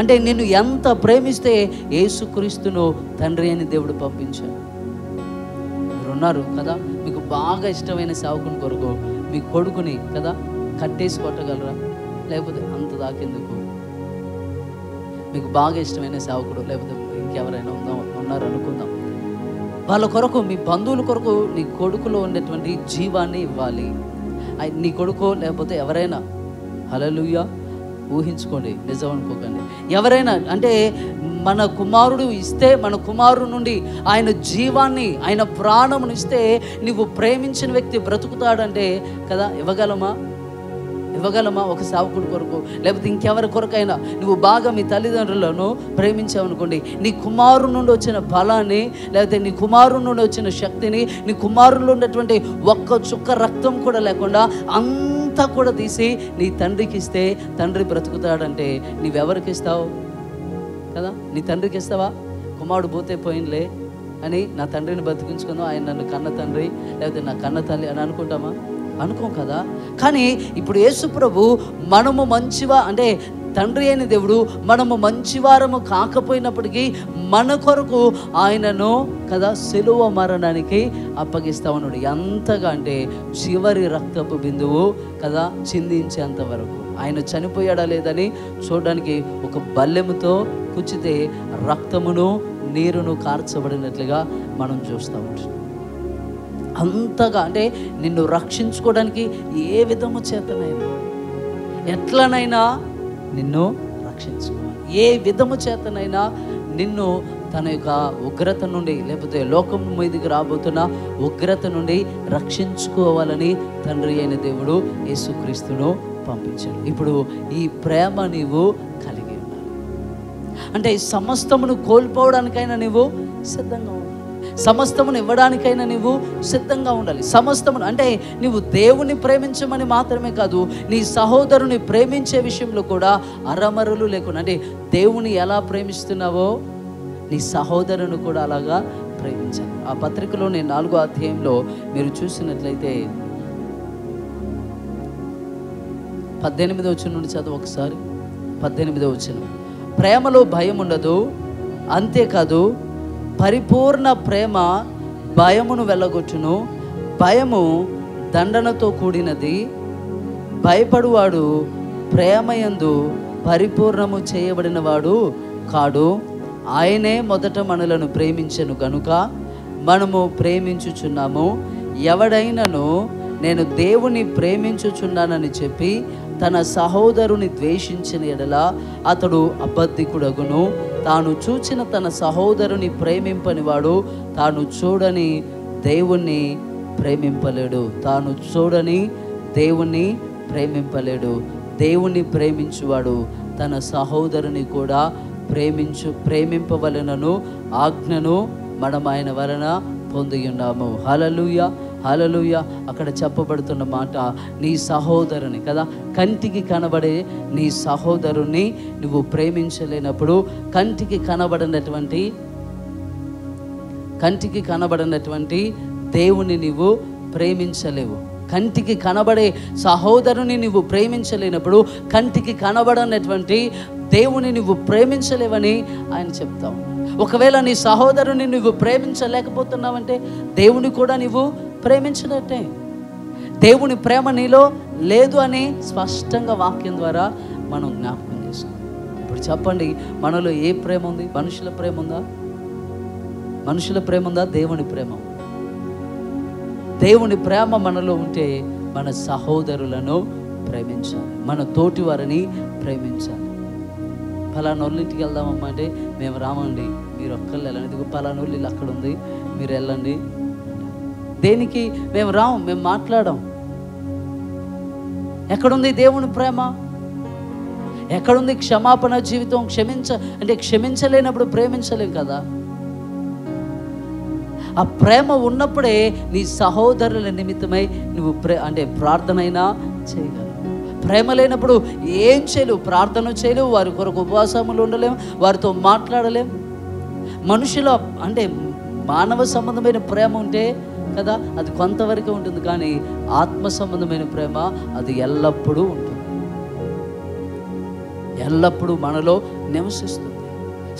అంటే నిన్ను ఎంత ప్రేమిస్తే యేసుక్రీస్తును తండ్రి అని దేవుడు పంపించాడు. మీరున్నారు కదా, మీకు బాగా ఇష్టమైన సేవకుని కొరకు మీ కొడుకుని కదా కట్టేసి కొట్టగలరా? లేకపోతే అంత దాకెందుకు? మీకు బాగా ఇష్టమైన సేవకుడు, లేకపోతే ఇంకెవరైనా ఉన్నారు అనుకుందాం, వాళ్ళ కొరకు, మీ బంధువుల కొరకు నీ కొడుకులో ఉండేటువంటి జీవాన్ని ఇవ్వాలి. నీ కొడుకో లేకపోతే ఎవరైనా, హల్లెలూయా, ఊహించుకోండి, నిజం అనుకోకండి. ఎవరైనా అంటే మన కుమారుడు ఇస్తే, మన కుమారుడు నుండి ఆయన జీవాన్ని, ఆయన ప్రాణమును ఇస్తే నువ్వు ప్రేమించిన వ్యక్తి బ్రతుకుతాడంటే కదా ఇవ్వగలమా? ఒక సేవకుడి కొరకు, లేకపోతే ఇంకెవరి కొరకైనా నువ్వు బాగా మీ తల్లిదండ్రులను ప్రేమించావనుకోండి, నీ కుమారుడు నుండి వచ్చిన బలాన్ని, లేకపోతే నీ కుమారుడు నుండి వచ్చిన శక్తిని, నీ కుమారులో ఉన్నటువంటి ఒక్క చుక్క రక్తం కూడా లేకుండా అంతా కూడా తీసి నీ తండ్రికి ఇస్తే తండ్రి బ్రతుకుతాడంటే నీవెవరికి ఇస్తావు? కదా, నీ తండ్రికి ఇస్తావా? కుమారుడు పోతే పోయినలే అని నా తండ్రిని బతికించుకుందాం, ఆయన నన్ను కన్న తండ్రి, లేకపోతే నా కన్న తల్లి అని అనుకుంటామా? అనుకోం కదా. కానీ ఇప్పుడు యేసు ప్రభు మనము మంచివా అంటే తండ్రి అయిన దేవుడు మనము మంచివారము కాకపోయినప్పటికీ మన కొరకు ఆయనను కదా సిలువ మరణానికి అప్పగిస్తా ఉన్నాడు. ఎంతగా అంటే చివరి రక్తపు బిందువు కదా చిందించేంత వరకు. ఆయన చనిపోయాడా లేదని చూడడానికి ఒక బల్లెముతో కుచ్చితే రక్తమును నీరును కార్చబడినట్లుగా మనం చూస్తూ ఉంటాం. అంతగా అంటే నిన్ను రక్షించుకోవడానికి ఏ విధము చేతనైనా, ఎట్లనైనా నిన్ను రక్షించుకోవాలి. ఏ విధము చేతనైనా నిన్ను తన యొక్క ఉగ్రత నుండి, లేకపోతే లోకం మీదకి రాబోతున్న ఉగ్రత నుండి రక్షించుకోవాలని తండ్రి అయిన దేవుడు యేసుక్రీస్తును పంపించాడు. ఇప్పుడు ఈ ప్రేమ నీవు కలిగి ఉండాలి. అంటే సమస్తమును కోల్పోవడానికైనా నువ్వు సిద్ధంగా ఉండాలి, సమస్తమును ఇవ్వడానికైనా నువ్వు సిద్ధంగా ఉండాలి. సమస్తమును అంటే నువ్వు దేవుని ప్రేమించమని మాత్రమే కాదు, నీ సహోదరుని ప్రేమించే విషయంలో కూడా అరమరులు లేకుండా, అంటే దేవుని ఎలా ప్రేమిస్తున్నావో నీ సహోదరుని కూడా అలాగా ప్రేమించాలి. ఆ పత్రికలోని 4వ అధ్యాయంలో మీరు చూసినట్లయితే 18వ వచనం నుండి చదువు ఒకసారి. 18వ వచనం. ప్రేమలో భయం ఉండదు, అంతేకాదు పరిపూర్ణ ప్రేమ భయమును వెళ్ళగొట్టును. భయము దండనతో కూడినది, భయపడువాడు ప్రేమయందు పరిపూర్ణము చేయబడిన వాడు కాడు. ఆయనే మొదట మనలను ప్రేమించెను గనుక మనము ప్రేమించుచున్నాము. ఎవడైనను నేను దేవుని ప్రేమించుచున్నానని చెప్పి తన సహోదరుని ద్వేషించిన ఎడల అతడు అబద్ధికుడగును. తాను చూచిన తన సహోదరుని ప్రేమింపని వాడు తాను చూడని దేవుణ్ణి ప్రేమింపలేడు. తాను చూడని దేవుణ్ణి ప్రేమింపలేడు. దేవుణ్ణి ప్రేమించువాడు తన సహోదరుని కూడా ప్రేమింపవలెనను ఆజ్ఞను మనం ఆయన వలన పొంది ఉన్నాము. హల్లెలూయా, హల్లెలూయా. అక్కడ చెప్పబడుతున్న మాట, నీ సహోదరుని కదా, కంటికి కనబడే నీ సహోదరుని నువ్వు ప్రేమించలేనప్పుడు కంటికి కనబడనటువంటి దేవుని నువ్వు ప్రేమించలేవు. కంటికి కనబడే సహోదరుని నువ్వు ప్రేమించలేనప్పుడు కంటికి కనబడనటువంటి దేవుని నువ్వు ప్రేమించలేవని ఆయన చెప్తా ఉన్నాడు. ఒకవేళ నీ సహోదరుని నువ్వు ప్రేమించలేకపోతున్నావంటే దేవుని కూడా నువ్వు ప్రేమించినట్టే. దేవుని ప్రేమ నీలో లేదు అని స్పష్టంగా వాక్యం ద్వారా మనం జ్ఞాపకం చేసుకోవాలి. ఇప్పుడు చెప్పండి, మనలో ఏ ప్రేమ ఉంది? మనుషుల ప్రేమ ఉందా? మనుషుల ప్రేమ ఉందా? దేవుని ప్రేమ. దేవుని ప్రేమ మనలో ఉంటే మన సహోదరులను ప్రేమించాలి, మన తోటి వారిని ప్రేమించాలి. ఫలానోళ్ళ ఇంటికి వెళ్దామమ్మా అంటే మేము రామండి, మీరు ఒక్కళ్ళు వెళ్ళండి. ఇదిగో ఫలానోళ్ళు ఇల్లు అక్కడ ఉంది, మీరు వెళ్ళండి. దేనికి? మేము రాము, మేము మాట్లాడాం. ఎక్కడుంది దేవుని ప్రేమ? ఎక్కడుంది క్షమాపణ జీవితం? క్షమించలేనప్పుడు ప్రేమించలేం కదా. ఆ ప్రేమ ఉన్నప్పుడే నీ సహోదరుల నిమిత్తమై నువ్వు ప్రార్థన అయినా చేయగలవు. ప్రేమ లేనప్పుడు ఏం చేయలేవు, ప్రార్థన చేయలేవు, వారి కొరకు ఉపవాసములు ఉండలేము, వారితో మాట్లాడలేము. మనుషుల మానవ సంబంధమైన ప్రేమ ఉంటే కదా అది కొంతవరకు ఉంటుంది, కానీ ఆత్మ సంబంధమైన ప్రేమ అది ఎల్లప్పుడూ ఉంటుంది, ఎల్లప్పుడూ మనలో నివసిస్తుంది.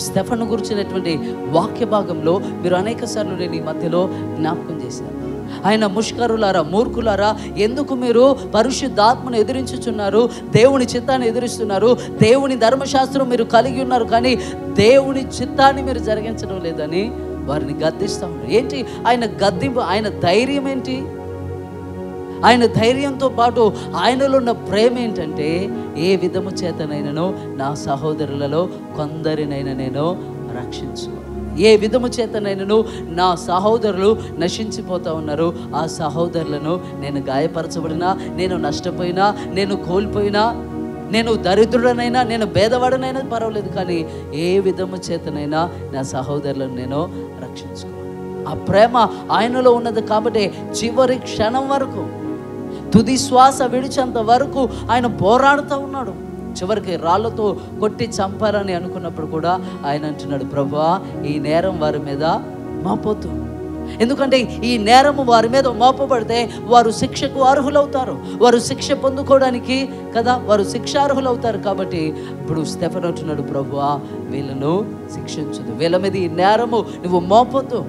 స్టెఫను గురించినటువంటి వాక్య భాగంలో మీరు అనేక సార్లు నేను ఈ మధ్యలో జ్ఞాపకం చేశాను. ఆయన ముష్కరులారా, మూర్ఖులారా, ఎందుకు మీరు పరిశుద్ధాత్మను ఎదిరించుచున్నారు, దేవుని చిత్తాన్ని ఎదిరిస్తున్నారు, దేవుని ధర్మశాస్త్రం మీరు కలిగి ఉన్నారు, కానీ దేవుని చిత్తాన్ని మీరు జరిగించడం లేదని వారిని గద్దిస్తూ ఉన్నారు. ఏంటి ఆయన గద్దింపు? ఆయన ధైర్యం ఏంటి? ఆయన ధైర్యంతో పాటు ఆయనలో ఉన్న ప్రేమ ఏంటంటే, ఏ విధము చేతనైనను నా సహోదరులలో కొందరినైనా నేను రక్షించు. ఏ విధము చేతనైనను నా సహోదరులు నశించిపోతూ ఉన్నారు. ఆ సహోదరులను నేను గాయపరచబడినా, నేను నష్టపోయినా, నేను కోల్పోయినా, నేను దరిద్రుడనైనా, నేను భేదవాడనైనా పర్వాలేదు, కానీ ఏ విధము చేతనైనా నా సహోదరులను నేను రక్షించుకోవాలి. ఆ ప్రేమ ఆయనలో ఉన్నది కాబట్టి చివరి క్షణం వరకు, తుది శ్వాస విడిచేంత వరకు ఆయన పోరాడుతూ ఉన్నాడు. చివరికి రాళ్ళతో కొట్టి చంపాలని అనుకున్నప్పుడు కూడా ఆయన అంటున్నాడు, ప్రభువా ఈ నేరం వారి మీద మోపొద్దు. ఎందుకంటే ఈ నేరము వారి మీద మోపబడితే వారు శిక్షకు అర్హులవుతారు, వారు శిక్ష పొందుకోవడానికి కదా వారు శిక్షార్హులవుతారు. కాబట్టి ఇప్పుడు స్టెఫెను అంటున్నాడు, ప్రభువా వీళ్ళను శిక్షించదు, వీళ్ళ మీద ఈ నేరము నువ్వు మోపొద్దు.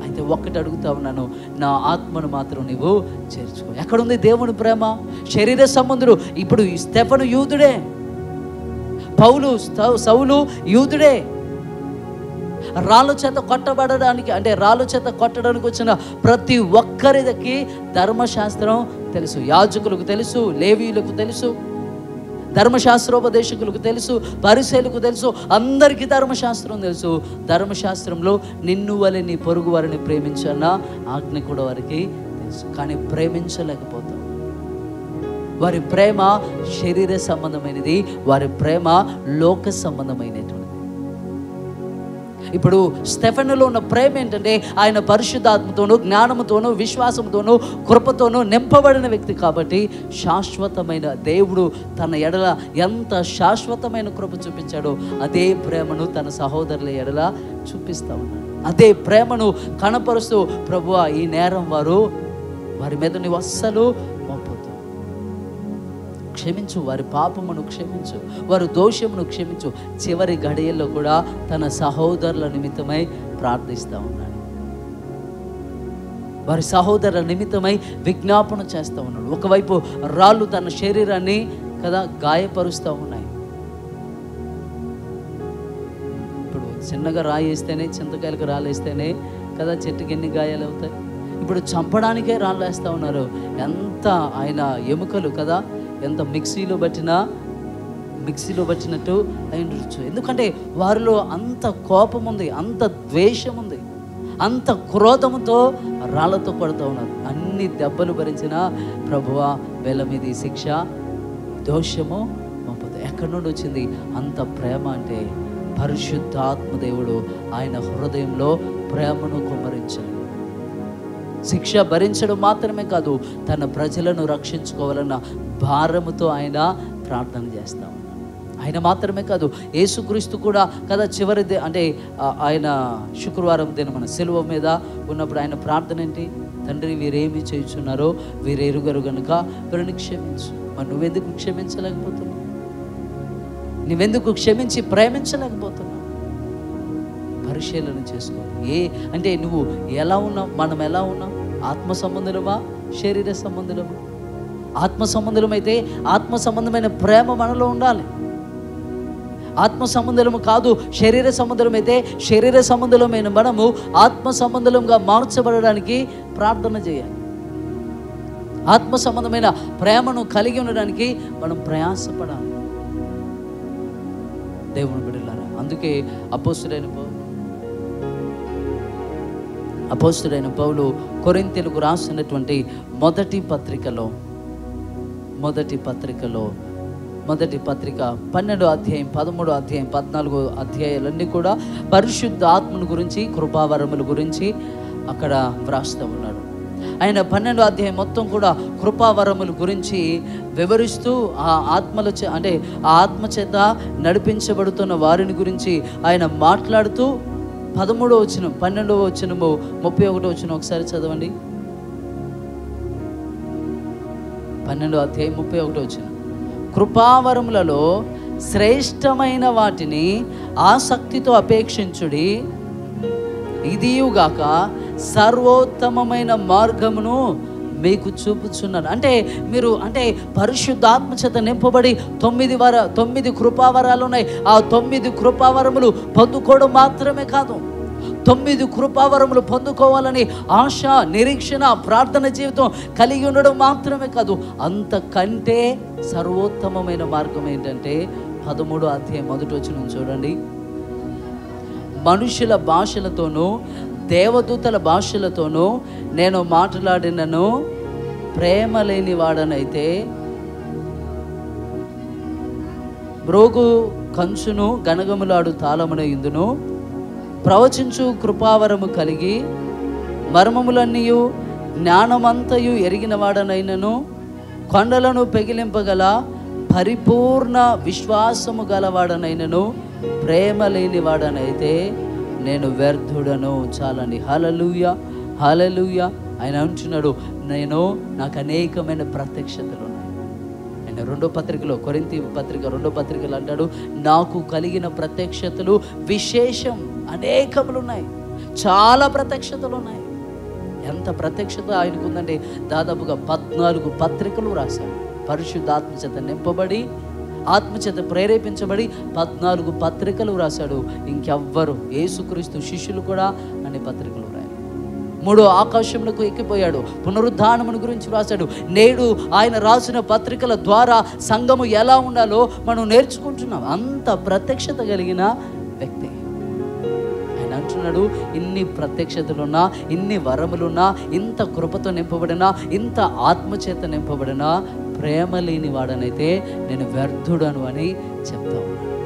అయితే ఒక్కటి అడుగుతా ఉన్నాను, నా ఆత్మను మాత్రం నువ్వు చేర్చుకో. ఎక్కడుంది దేవుని ప్రేమ? శరీర సంబంధుడు. ఇప్పుడు ఈ స్టెఫెను యూదుడే, సౌలు యూదుడే. రాళ్ళ చేత కొట్టడానికి వచ్చిన ప్రతి ఒక్కరికి ధర్మశాస్త్రం తెలుసు. యాజకులకు తెలుసు, లేవీయులకు తెలుసు, ధర్మశాస్త్రోపదేశకులకు తెలుసు, పరిసయ్యులకు తెలుసు, అందరికీ ధర్మశాస్త్రం తెలుసు. ధర్మశాస్త్రంలో నిన్ను వలె నీ పొరుగు వారిని ప్రేమించన్న ఆజ్ఞ కూడా వారికి తెలుసు, కానీ ప్రేమించలేకపోతాం. వారి ప్రేమ శరీర సంబంధమైనది, వారి ప్రేమ లోక సంబంధమైనటువంటిది. ఇప్పుడు స్టెఫెనులో ఉన్న ప్రేమ ఏంటంటే, ఆయన పరిశుద్ధాత్మతోనూ, జ్ఞానముతోనూ, విశ్వాసంతోనూ, కృపతోనూ నింపబడిన వ్యక్తి. కాబట్టి శాశ్వతమైన దేవుడు తన ఎడల ఎంత శాశ్వతమైన కృప చూపించాడో అదే ప్రేమను తన సహోదరుల ఎడల చూపిస్తూ ఉన్నాడు. అదే ప్రేమను కనపరుస్తూ, ప్రభువా ఈ నేరం వారి మీద నువ్వు అస్సలు మోపొద్దు, క్షమించు, వారి పాపమును క్షమించు, వారి దోషమును క్షమించు. చివరి గడియల్లో కూడా తన సహోదరుల నిమిత్తమై ప్రార్థిస్తూ ఉన్నాడు. వారి సహోదరుల నిమిత్తమై విజ్ఞాపన చేస్తూ ఉన్నాడు. ఒకవైపు రాళ్ళు తన శరీరాన్ని కదా గాయపరుస్తూ ఉన్నాయి. ఇప్పుడు చిన్నగా రాయి వేస్తేనే, చింతకాయలకు రాళ్ళు వేస్తేనే కదా చెట్టుకి ఎన్ని గాయాలు అవుతాయి. ఇప్పుడు చంపడానికే రాళ్ళు వేస్తూ ఉన్నారు. ఎంత ఆయన ఎముకలు కదా ఎంత మిక్సీలో పట్టినట్టు అయిండొచ్చు. ఎందుకంటే వారిలో అంత కోపం ఉంది, అంత ద్వేషం ఉంది, అంత క్రోధముతో రాళ్ళతో కొడుతూ ఉన్నారు. అన్ని దెబ్బలు భరించిన ప్రభువా వీళ్ళ మీద ఈ శిక్ష దోషము మోపదు. ఎక్కడి నుండి వచ్చింది అంత ప్రేమ అంటే పరిశుద్ధాత్మ దేవుడు ఆయన హృదయంలో ప్రేమను కుమ్మరించాడు. శిక్ష భరించడం మాత్రమే కాదు, తన ప్రజలను రక్షించుకోవాలన్న భారముతో ఆయన ప్రార్థన చేస్తా ఉన్నాడు. ఆయన మాత్రమే కాదు, యేసుక్రీస్తు కూడా కదా చివరి అంటే ఆయన శుక్రవారం దినమున సిలువ మీద ఉన్నప్పుడు ఆయన ప్రార్థన ఏంటి? తండ్రి వీరేమి చేయుచున్నారో వీరు ఎరుగరు గనుక వీరిని క్షమించు. మరి నువ్వెందుకు క్షమించలేకపోతున్నావు? నువ్వెందుకు క్షమించి ప్రేమించలేకపోతున్నావు? పరిశీలన చేసుకోవాలి. అంటే నువ్వు ఎలా ఉన్నావు, మనం ఎలా ఉన్నాం? ఆత్మ సంబంధులమా, శరీర సంబంధులమా? ఆత్మ సంబంధులమైతే ఆత్మ సంబంధమైన ప్రేమ మనలో ఉండాలి. ఆత్మ సంబంధులము కాదు శరీర సంబంధులమైతే శరీర సంబంధులమైన మనము ఆత్మ సంబంధులంగా మార్చబడడానికి ప్రార్థన చేయాలి. ఆత్మ సంబంధమైన ప్రేమను కలిగి ఉండడానికి మనం ప్రయాసపడాలి. దేవుని బిడ్డలారా, అందుకే అపోస్తలుడైన పౌలు కొరింథీయులకు రాసినటువంటి మొదటి పత్రిక 12వ అధ్యాయం, 13వ అధ్యాయం, 14వ అధ్యాయాలన్నీ కూడా పరిశుద్ధ ఆత్మను గురించి, కృపావరముల గురించి అక్కడ వ్రాస్తూ ఉన్నాడు. ఆయన 12వ అధ్యాయం మొత్తం కూడా కృపావరముల గురించి వివరిస్తూ ఆ ఆత్మ చేత నడిపించబడుతున్న వారిని గురించి ఆయన మాట్లాడుతూ 13వ వచనం, 12వ వచనము, 31వ వచనం ఒకసారి చదవండి. 12వ అధ్యాయం 31వ వచనం. కృపావరములలో శ్రేష్టమైన వాటిని ఆసక్తితో అపేక్షించుడి, ఇదియుగాక సర్వోత్తమమైన మార్గమును మీకు చూపుచున్నాను. అంటే పరిశుద్ధాత్మ చేత నింపబడి 9 కృపావరాలు ఉన్నాయి. ఆ 9 కృపావరములు పొందుకోవడం మాత్రమే కాదు, 9 కృపావరములు పొందుకోవాలని ఆశ, నిరీక్షణ, ప్రార్థన జీవితం కలిగి ఉండడం మాత్రమే కాదు, అంతకంటే సర్వోత్తమమైన మార్గం ఏంటంటే 13వ అధ్యాయం 1వ వచనం చూడండి. మనుషుల భాషలతోనూ దేవదూతల భాషలతోనూ నేను మాట్లాడినను ప్రేమ లేని వాడనైతే మ్రోగు కంచును గనగములాడు తాళమున ఇందును ప్రవచించు కృపావరము కలిగి మర్మములన్నీయు జ్ఞానమంతయు ఎరిగిన వాడనైనను కొండలను పెగిలింపగల పరిపూర్ణ విశ్వాసము గలవాడనైనను ప్రేమ లేని వాడనైతే నేను వ్యర్థుడను. చాలండి. హల్లెలూయా, హల్లెలూయా. ఆయన అంటున్నాడు, నాకు అనేకమైన ప్రత్యక్షతలు ఉన్నాయి. ఆయన 2వ పత్రికలో, కొరింథీ పత్రిక 2వ పత్రికలో అంటాడు, నాకు కలిగిన ప్రత్యక్షతలు విశేషం, అనేకములు ఉన్నాయి, చాలా ప్రత్యక్షతలు ఉన్నాయి. ఎంత ప్రత్యక్షత ఆయనకు ఉందంటే దాదాపుగా 14 పత్రికలు రాశాడు. పరిశుద్ధాత్మ చేత నింపబడి, ఆత్మచేత ప్రేరేపించబడి 14 పత్రికలు రాశాడు. ఇంకెవ్వరు, యేసుక్రీస్తు శిష్యులు కూడా అన్ని పత్రికలు రాయాలి. 3వ ఆకాశములకు ఎక్కిపోయాడు, పునరుద్ధానమును గురించి రాశాడు. నేడు ఆయన రాసిన పత్రికల ద్వారా సంఘము ఎలా ఉండాలో మనం నేర్చుకుంటున్నాం. అంత ప్రత్యక్షత కలిగిన వ్యక్తి ఆయన అంటున్నాడు, ఇన్ని ప్రత్యక్షతలున్నా, ఇన్ని వరములున్నా, ఇంత కృపతో నింపబడినా, ఇంత ఆత్మచేత నింపబడినా ప్రేమ లేని వాడనైతే నేను వ్యర్థుడను అని చెప్తా ఉన్నాడు.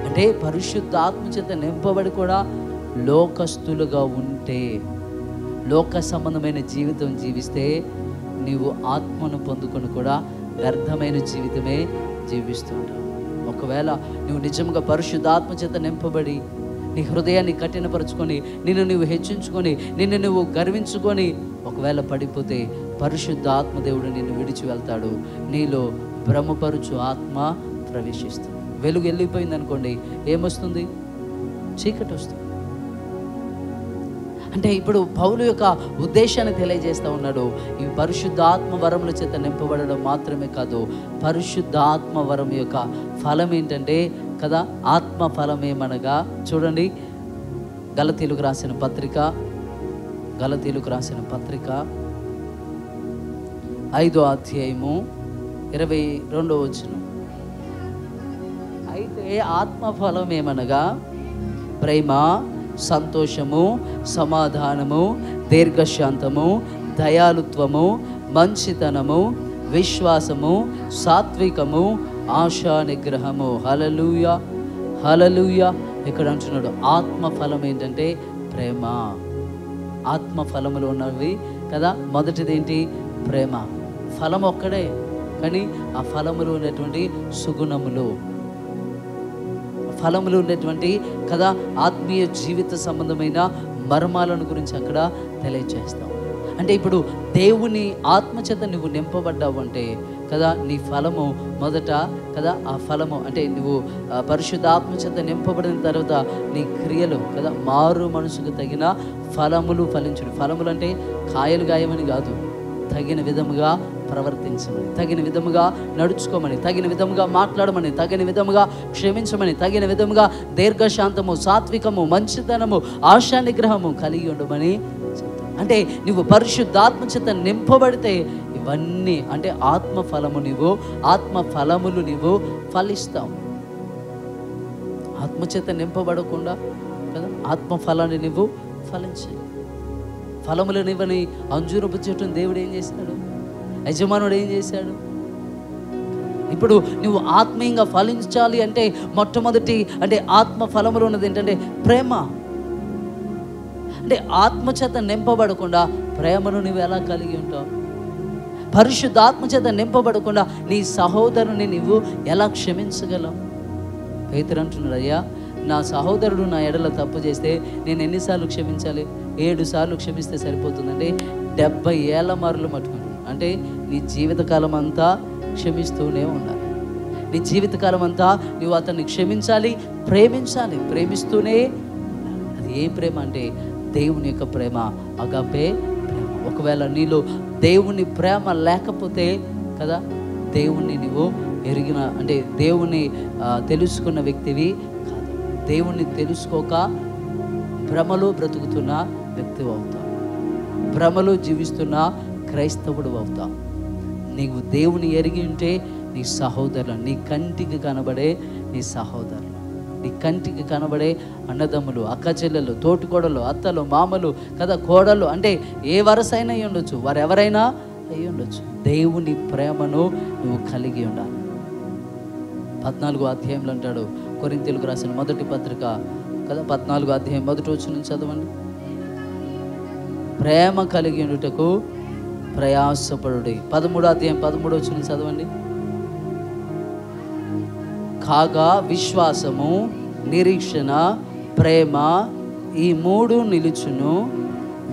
అంటే పరిశుద్ధ ఆత్మచేత నింపబడి కూడా లోకస్తులుగా ఉంటే, లోక సంబంధమైన జీవితం జీవిస్తే నీవు ఆత్మను పొందుకొని కూడా వ్యర్థమైన జీవితమే జీవిస్తుంటావు. ఒకవేళ నువ్వు నిజంగా పరిశుద్ధాత్మ చేత నింపబడి నీ హృదయాన్ని కఠినపరుచుకొని, నిన్ను నువ్వు హెచ్చించుకొని, నిన్ను నువ్వు గర్వించుకొని ఒకవేళ పడిపోతే పరిశుద్ధ ఆత్మదేవుడు నిన్ను విడిచి వెళ్తాడు. నీలో భ్రమపరుచు ఆత్మ ప్రవేశిస్తుంది. వెలుగు వెళ్ళిపోయింది అనుకోండి, ఏమొస్తుంది? చీకటి వస్తుంది. అంటే ఇప్పుడు పౌలు యొక్క ఉద్దేశాన్ని తెలియజేస్తూ ఉన్నాడు. ఈ పరిశుద్ధాత్మ వరముల చేత నింపబడడం మాత్రమే కాదు, పరిశుద్ధాత్మ వరం యొక్క ఫలం ఏంటంటే కదా, ఆత్మ ఫలం ఏమనగా చూడండి, గలతీయులకు రాసిన పత్రిక 5వ అధ్యాయము 22వ వచనం. అయితే ఆత్మ ఫలం ఏమనగా ప్రేమ, సంతోషము, సమాధానము, దీర్ఘశాంతము, దయాళుత్వము, మంచితనము, విశ్వాసము, సాత్వికము, ఆశా నిగ్రహము. హల్లెలూయా, హల్లెలూయా. ఇక్కడ అంటున్నాడు ఆత్మ ఫలం ఏంటంటే ప్రేమ. ఆత్మ ఫలములు ఉన్నవి కదా, మొదటిది ఏంటి? ప్రేమ. ఫలం ఒక్కడే, కానీ ఆ ఫలములు ఉన్నటువంటి సుగుణములు, ఫలములు ఉన్నటువంటి కదా ఆత్మీయ జీవిత సంబంధమైన మర్మాలను గురించి అక్కడ తెలియజేస్తాం. అంటే ఇప్పుడు దేవుని ఆత్మచేత నువ్వు నింపబడ్డావు అంటే కదా, నీ ఫలము మొదట కదా, ఆ ఫలము అంటే నువ్వు పరిశుద్ధ ఆత్మచేత నింపబడిన తర్వాత నీ క్రియలు కదా, మారు మనసుకు తగిన ఫలములు ఫలించుడు. ఫలములు అంటే కాయలు గాయమని కాదు, తగిన విధముగా ప్రవర్తించమని, తగిన విధముగా నడుచుకోమని, తగిన విధముగా మాట్లాడమని, తగిన విధముగా క్షమించమని, తగిన విధముగా దీర్ఘశాంతము, సాత్వికము, మంచితనము, ఆశా నిగ్రహము కలిగి ఉండమని చెప్తాను. అంటే నువ్వు పరిశుద్ధాత్మ చేత నింపబడితే ఇవన్నీ అంటే ఆత్మ ఫలములు నీవు ఫలిస్తావు. ఆత్మచేత నింపబడకుండా కదా ఆత్మ ఫలాన్ని నువ్వు ఫలించాలి. ఫలములనివ్వని అంజూరపు చెట్టును దేవుడు ఏం చేశాడు? యజమానుడు ఏం చేశాడు? ఇప్పుడు నువ్వు ఆత్మీయంగా ఫలించాలి అంటే మొట్టమొదటి అంటే ఆత్మ ఫలములు ఉన్నది ఏంటంటే ప్రేమ. అంటే ఆత్మచేత నింపబడకుండా ప్రేమను నువ్వు ఎలా కలిగి ఉంటావు? పరిశుద్ధాత్మ చేత నింపబడకుండా నీ సహోదరుని నువ్వు ఎలా క్షమించగలవు? పేతురు అంటున్నాడు, అయ్యా నా సహోదరుడు నా ఎడల తప్పు చేస్తే నేను ఎన్నిసార్లు క్షమించాలి? 7 సార్లు క్షమిస్తే సరిపోతుందండి. 70 ఏళ్ల మార్లు మట్టుకుంటున్నాను. అంటే నీ జీవితకాలం అంతా క్షమిస్తూనే ఉండాలి. నీ జీవితకాలం అంతా నువ్వు అతన్ని క్షమించాలి, ప్రేమిస్తూనే ఉండాలి. అది ఏ ప్రేమ అంటే దేవుని యొక్క ప్రేమ, అగాపే ప్రేమ. ఒకవేళ నీలో దేవుని ప్రేమ లేకపోతే కదా, దేవుణ్ణి నువ్వు ఎరిగిన అంటే దేవుణ్ణి తెలుసుకున్న వ్యక్తివి కాదు. దేవుణ్ణి తెలుసుకోక భ్రమలో బ్రతుకుతున్న వ్యక్తి అవుతావు, భ్రమలో జీవిస్తున్న క్రైస్తవుడు అవుతావు. నీవు దేవుని ఎరిగి ఉంటే నీ సహోదరులు, నీ కంటికి కనబడే నీ సహోదరులు, నీ కంటికి కనబడే అన్నదమ్ములు, అక్క చెల్లెలు, తోటికోడలు, అత్తలు, మామలు కదా, కోడలు, అంటే ఏ వరసైనా అయి ఉండొచ్చు, వారెవరైనా అయి ఉండొచ్చు. దేవుని ప్రేమను నువ్వు కలిగి ఉండాలి. 14వ అధ్యాయంలో అంటాడు, కొరింథీయులకు రాసిన మొదటి పత్రిక కదా 14వ అధ్యాయం 1వ వచనం చదవండి. ప్రేమ కలిగి ఉండుటకు ప్రయాసపడుడి. 13వ అధ్యాయం 13వ వచనం చదవండి. కాగా విశ్వాసము, నిరీక్షణ, ప్రేమ ఈ 3 నిలుచును,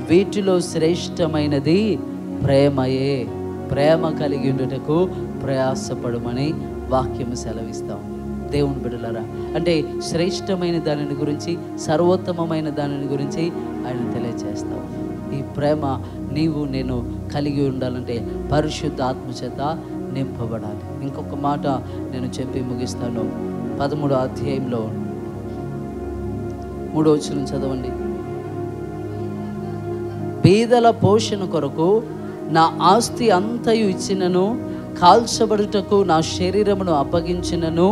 వీటిలో శ్రేష్టమైనది ప్రేమయే. ప్రేమ కలిగి ఉండుటకు ప్రయాసపడమని వాక్యము సెలవిస్తాం. దేవుని బిడ్డలారా, అంటే శ్రేష్టమైన దానిని గురించి, సర్వోత్తమమైన దానిని గురించి ఆయన తెలియజేస్తాం. ఈ ప్రేమ నీవు నేను కలిగి ఉండాలంటే పరిశుద్ధ ఆత్మ చేత నింపబడాలి. ఇంకొక మాట నేను చెప్పి ముగిస్తాను. 13వ అధ్యాయంలో 3వ వచనం చదవండి. బీదల పోషణ కొరకు నా ఆస్తి అంతయు ఇచ్చినను, కాల్చబడుటకు నా శరీరమును అప్పగించినను,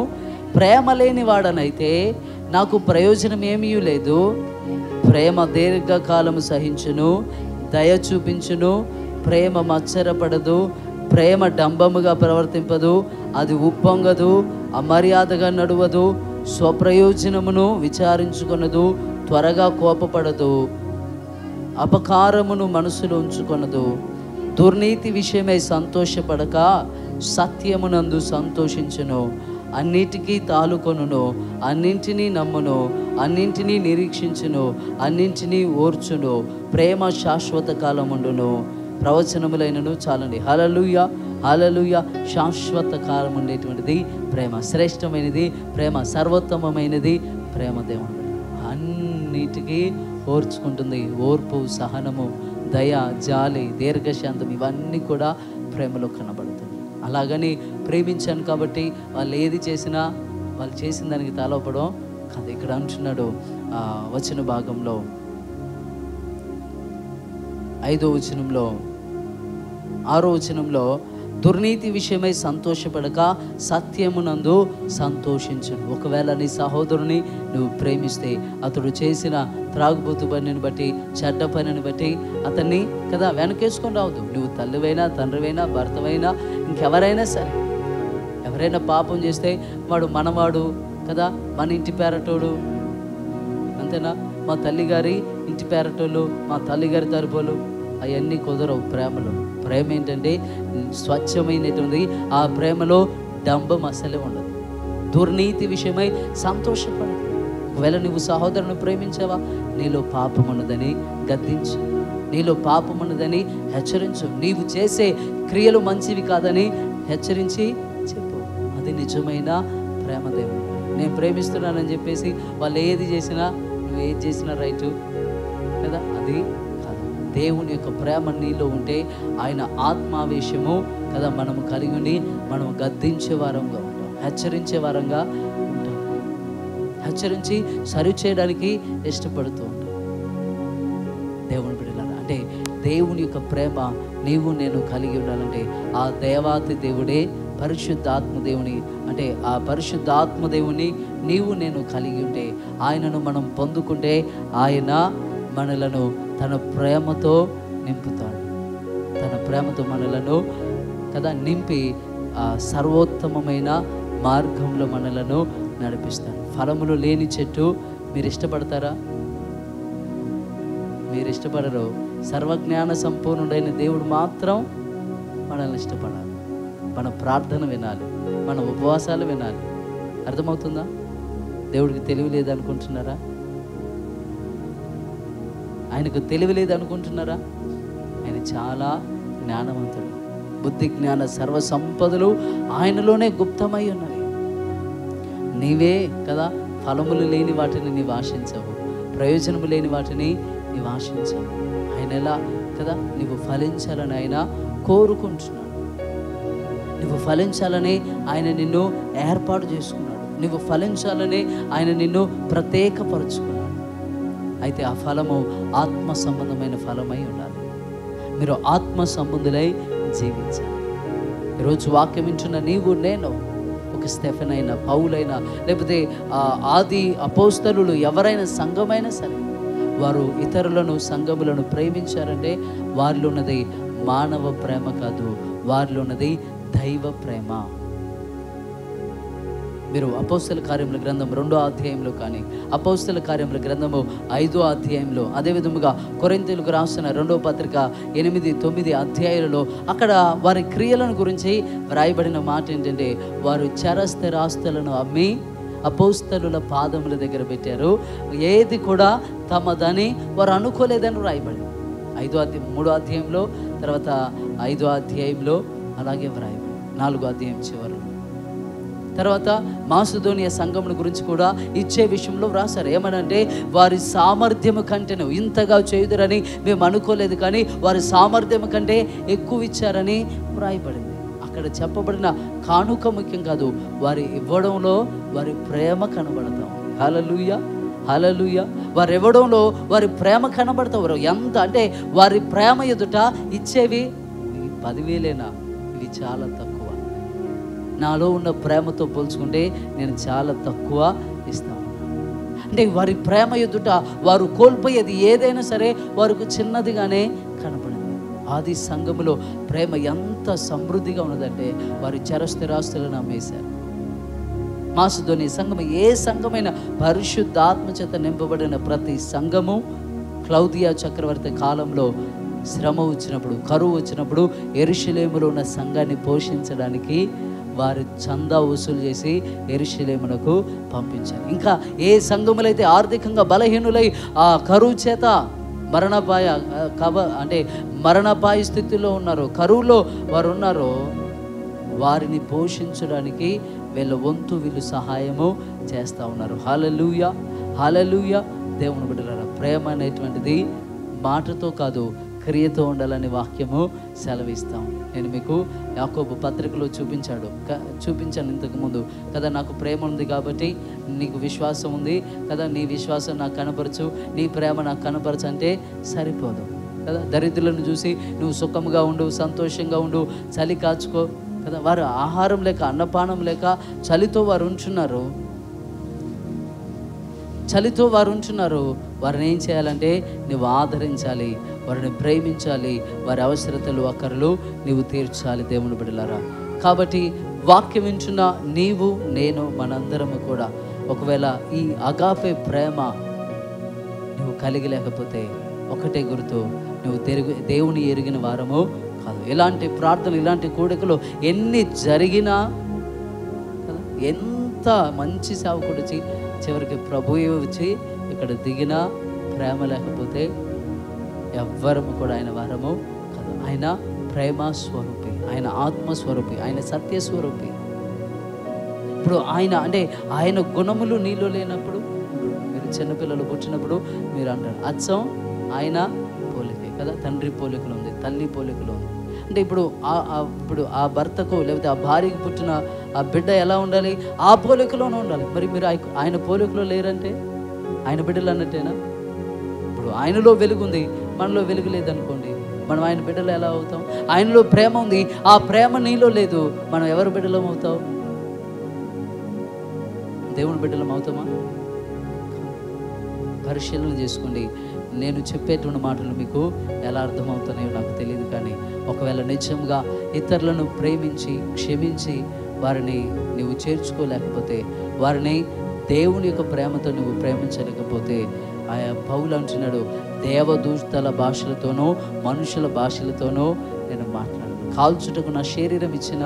ప్రేమ లేని వాడనైతే నాకు ప్రయోజనం ఏమీ లేదు. ప్రేమ దీర్ఘకాలము సహించును, దయ చూపించును, ప్రేమ మత్సరపడదు, ప్రేమ డంబముగా ప్రవర్తింపదు, అది ఉప్పొంగదు, అమర్యాదగా నడువదు, స్వప్రయోజనమును విచారించుకొనదు, త్వరగా కోపపడదు, అపకారమును మనసులో ఉంచుకొనదు, దుర్నీతి విషయమై సంతోషపడక సత్యమునందు సంతోషించును, అన్నిటికీ తాలుకొనును, అన్నింటినీ నమ్మును, అన్నింటినీ నిరీక్షించును, అన్నింటినీ ఓర్చును, ప్రేమ శాశ్వత కాలముండును. ప్రవచనములైనను చాలండి. హల్లెలూయా, హల్లెలూయా. శాశ్వత కాలం ఉండేటువంటిది ప్రేమ, శ్రేష్టమైనది ప్రేమ, సర్వోత్తమమైనది ప్రేమ. దేవుడు అన్నిటికీ ఓర్చుకుంటుంది. ఓర్పు, సహనము, దయ, జాలి, దీర్ఘశాంతం ఇవన్నీ కూడా ప్రేమలో కనబడుతుంది. అలాగని ప్రేమించాను కాబట్టి వాళ్ళు ఏది చేసినా వాళ్ళు చేసిన దానికి తలపడం కాదు. ఇక్కడ అంటున్నాడు వచన భాగంలో 5వ వచనంలో 6వ వచనంలో, దుర్నీతి విషయమై సంతోషపడక సత్యమునందు సంతోషించు. ఒకవేళ నీ సహోదరుని నువ్వు ప్రేమిస్తే అతడు చేసిన త్రాగుబోతు పనిని బట్టి, చెడ్డ పనిని బట్టి అతన్ని కదా వెనకేసుకొని రావద్దు. నువ్వు తల్లివైనా, తండ్రివైనా, భర్తవైనా, ఇంకెవరైనా సరే, ఎవరైనా పాపం చేస్తే వాడు మనవాడు కదా, మన ఇంటి పేరటోడు, అంతేనా, మా తల్లిగారి ఇంటి పేరటోళ్ళు, మా తల్లిగారి తరపులు, అవన్నీ కుదరవు ప్రేమలో. ప్రేమ ఏంటంటే స్వచ్ఛమైనటువంటి ఆ ప్రేమలో డంబం అసలే ఉండదు. దుర్నీతి విషయమై సంతోషపడదు. ఒకవేళ నువ్వు సహోదరుని ప్రేమించావా, నీలో పాపం ఉన్నదని గద్దించు, నీలో పాపం ఉన్నదని హెచ్చరించు, నీవు చేసే క్రియలు మంచివి కాదని హెచ్చరించి చెప్పు. అది నిజమైన ప్రేమ. దేవుడు నేను ప్రేమిస్తున్నానని చెప్పేసి వాళ్ళు ఏది చేసినా నువ్వు ఏది చేసినా రైటు కదా, అది కాదు. దేవుని యొక్క ప్రేమ నీలో ఉంటే ఆయన ఆత్మావేశము కదా మనము కలిగి ఉండి మనము గద్దించే వారంగా ఉంటాం, హెచ్చరించే వారంగా ఉంటాం, హెచ్చరించి సరి చేయడానికి ఇష్టపడుతూ ఉంటాం. దేవుని బిడ్డలారా, అంటే దేవుని యొక్క ప్రేమ నీవు నేను కలిగి ఉండాలంటే ఆ దేవాతి దేవుడే పరిశుద్ధాత్మ దేవుని, అంటే ఆ పరిశుద్ధాత్మ దేవుని నీవు నేను కలిగి ఉంటే, ఆయనను మనం పొందుకుంటే ఆయన మనలను తన ప్రేమతో నింపుతాడు. తన ప్రేమతో మనలను కదా నింపి ఆ సర్వోత్తమమైన మార్గంలో మనలను నడిపిస్తాడు. ఫలములు లేని చెట్టు మీరు ఇష్టపడతారా? మీరు ఇష్టపడరు. సర్వజ్ఞాన సంపూర్ణుడైన దేవుడు మాత్రం మనల్ని ఇష్టపడాలి. మన ప్రార్థన వినాలి, మన ఉపవాసాలు వినాలి. అర్థమవుతుందా? దేవుడికి తెలివి లేదనుకుంటున్నారా? ఆయనకు తెలివి లేదనుకుంటున్నారా? ఆయన చాలా జ్ఞానవంతుడు. బుద్ధి, జ్ఞాన, సర్వ సంపదలు ఆయనలోనే గుప్తమై ఉన్నవి. నీవే కదా ఫలములు లేని వాటిని నీవు ఆశించవు, ప్రయోజనము లేని వాటిని నీవు ఆశించవు. ఆయన ఎలా కదా నీవు ఫలించాలని ఆయన కోరుకుంటున్నాడు. నువ్వు ఫలించాలని ఆయన నిన్ను ఏర్పాటు చేసుకున్నాడు. నువ్వు ఫలించాలని ఆయన నిన్ను ప్రత్యేకపరుచుకున్నాడు. అయితే ఆ ఫలము ఆత్మ సంబంధమైన ఫలమై ఉండాలి. మీరు ఆత్మ సంబంధులై జీవించాలి. ఈరోజు వాక్యం వింటున్న నీవు నేను, ఒక స్టెఫెన్ అయినా, పౌలైనా, లేకపోతే ఆది అపోస్తలులు ఎవరైనా, సంఘమైనా సరే, వారు ఇతరులను, సంఘములను ప్రేమించారంటే వారిలో ఉన్నది మానవ ప్రేమ కాదు, వారిలో ఉన్నది దైవ ప్రేమ. మీరు అపోస్తల కార్యముల గ్రంథం 2వ అధ్యాయంలో కానీ, అపోస్తల కార్యముల గ్రంథము 5వ అధ్యాయంలో, అదేవిధముగా కొరింథీయులకు రాసిన 2వ పత్రిక 8, 9 అధ్యాయాలలో అక్కడ వారి క్రియలను గురించి వ్రాయబడిన మాట ఏంటంటే, వారు చరస్థిరాస్తులను అమ్మి అపోస్తలుల పాదముల దగ్గర పెట్టారు, ఏది కూడా తమదని వారు అనుకోలేదని వ్రాయబడింది. 3వ అధ్యాయంలో, తర్వాత 5వ అధ్యాయంలో అలాగే వ్రాయబడింది. 4వ అధ్యాయం చివరిలో. తర్వాత మాసిదోనియా సంఘముల గురించి కూడా ఇచ్చే విషయంలో వ్రాసారు. ఏమనంటే, వారి సామర్థ్యము కంటేను ఇంతగా చేయుదురని మేము అనుకోలేదు, కానీ వారి సామర్థ్యం కంటే ఎక్కువ ఇచ్చారని వ్రాయబడింది. అక్కడ చెప్పబడిన కానుక ముఖ్యం కాదు, వారి ఇవ్వడంలో వారి ప్రేమ కనబడతాం. హల్లెలూయా, హల్లెలూయా. వారు ఇవ్వడంలో వారి ప్రేమ కనబడతారు. ఎంత అంటే వారి ప్రేమ ఎదుట ఇచ్చేవి 10,000 ఇవి చాలా తక్కువ. నాలో ఉన్న ప్రేమతో పోల్చుకుంటే నేను చాలా తక్కువ ఇస్తాను. అంటే వారి ప్రేమ ఎదుట వారు కోల్పోయేది ఏదైనా సరే వారికి చిన్నదిగానే కనపడింది. ఆది సంఘములో ప్రేమ ఎంత సమృద్ధిగా ఉన్నదంటే వారి చరస్థిరాస్తులను అమ్మేశారు. మాసిదోనియా సంఘము, ఏ సంఘమైన పరిశుద్ధాత్మ చేత నింపబడిన ప్రతి సంఘము క్లౌదియా చక్రవర్తి కాలంలో శ్రమ వచ్చినప్పుడు, కరువు వచ్చినప్పుడు యెరూషలేములో ఉన్న సంఘాన్ని పోషించడానికి వారు చందా వసూలు చేసి యెరూషలేమునకు పంపించారు. ఇంకా ఏ సంఘములైతే ఆర్థికంగా బలహీనులై ఆ కరువు చేత మరణపాయ స్థితిలో ఉన్నారో, కరువులో వారు ఉన్నారో, వారిని పోషించడానికి వీళ్ళ వంతు వీళ్ళు సహాయము చేస్తూ ఉన్నారు. హల్లెలూయా, హల్లెలూయా. దేవుని బిడ్డలారా, ప్రేమ అనేటువంటిది మాటతో కాదు, క్రియతో ఉండాలని వాక్యము సెలవిస్తాం. నేను మీకు యాకోబు పత్రికలో చూపించాను ఇంతకుముందు కదా. నాకు ప్రేమ ఉంది కాబట్టి నీకు విశ్వాసం ఉంది కదా, నీ విశ్వాసం నాకు కనపరచు, నీ ప్రేమ నాకు కనపరచు అంటే సరిపోదు కదా. దరిద్రులను చూసి నువ్వు సుఖంగా ఉండు, సంతోషంగా ఉండు, చలి కాచుకో కదా. వారు ఆహారం లేక, అన్నపానం లేక చలితో వారు ఉంటున్నారు. వారిని ఏం చేయాలంటే నువ్వు ఆదరించాలి, వారిని ప్రేమించాలి, వారి అవసరతలు అక్కర్లు నువ్వు తీర్చాలి దేవుని బిడ్డలారా. కాబట్టి వాక్యం వింటున్న నీవు నేను మనందరము కూడా ఒకవేళ ఈ అగాపే ప్రేమ నువ్వు కలిగి లేకపోతే ఒకటే గుర్తు, నువ్వు దేవుని ఎరిగిన వారము కాదు. ఇలాంటి ప్రార్థనలు, ఇలాంటి కోరికలు ఎన్ని జరిగినా కదా, ఎంత మంచి సేవకుడు చివరికి ప్రభువే వచ్చి ఇక్కడ దిగినా ప్రేమ లేకపోతే ఎవ్వరము కూడా ఆయన వారము కాదు. ఆయన ప్రేమ స్వరూపి, ఆయన ఆత్మస్వరూపి, ఆయన సత్యస్వరూపి. ఇప్పుడు ఆయన గుణములు నీలో లేనప్పుడు, మీరు చిన్నపిల్లలు పుట్టినప్పుడు మీరు అంటారు అచ్చం ఆయన పోలికే కదా, తండ్రి పోలికలు ఉంది, తల్లి పోలికలు ఉంది అంటే ఇప్పుడు ఆ భర్తకు లేకపోతే ఆ భార్యకు పుట్టిన ఆ బిడ్డ ఎలా ఉండాలి? ఆ పోలికలోనే ఉండాలి. మరి మీరు ఆయన పోలికలో లేరంటే ఆయన బిడ్డలు అన్నట్టేనా? ఇప్పుడు ఆయనలో వెలుగుంది, మనలో వెలుగు లేదనుకోండి, మనం ఆయన బిడ్డలు ఎలా అవుతాం? ఆయనలో ప్రేమ ఉంది, ఆ ప్రేమ నీలో లేదు, మనం ఎవరి బిడ్డలం అవుతాం? దేవుని బిడ్డలం అవుతామా? పరిశీలన చేసుకోండి. నేను చెప్పేటువంటి మాటలు మీకు ఎలా అర్థమవుతున్నాయో నాకు తెలియదు, కానీ ఒకవేళ నిజంగా ఇతరులను ప్రేమించి క్షమించి వారిని నువ్వు చేర్చుకోలేకపోతే, వారిని దేవుని యొక్క ప్రేమతో నువ్వు ప్రేమించలేకపోతే, ఆయా పౌలు అంటున్నాడు, దేవదూతల భాషలతోనో మనుషుల భాషలతోనో నేను మాట్లాడను. కాల్చుటకు నా శరీరం ఇచ్చిన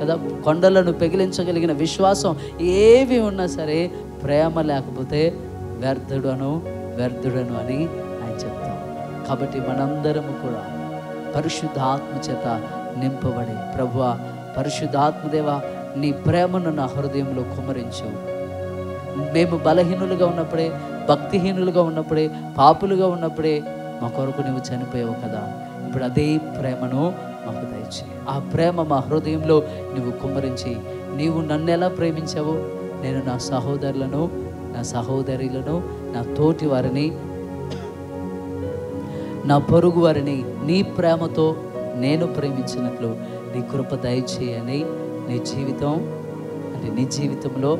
కదా, కొండలను పెగిలించగలిగిన విశ్వాసం ఏవి ఉన్నా సరే ప్రేమ లేకపోతే వ్యర్థుడను అని ఆయన చెప్తాం. కాబట్టి మనందరము కూడా పరిశుద్ధాత్మ చేత నింపబడి, ప్రభువా పరిశుద్ధాత్మదేవా నీ ప్రేమను నా హృదయంలో కుమ్మరించు. మేము బలహీనులుగా ఉన్నప్పుడే, భక్తిహీనులుగా ఉన్నప్పుడే, పాపులుగా ఉన్నప్పుడే మా కొరకు నువ్వు చనిపోయావు కదా. ఇప్పుడు అదే ప్రేమను మాకు దయచేయి. ఆ ప్రేమ మా హృదయంలో నువ్వు కుమ్మరించి, నీవు నన్ను ఎలా ప్రేమించావో నేను నా సహోదరులను, నా సహోదరులను, నా తోటి వారిని, నా పొరుగు వారిని నీ ప్రేమతో నేను ప్రేమించినట్లు నీ కృప దయచేయని నీ జీవితంలో,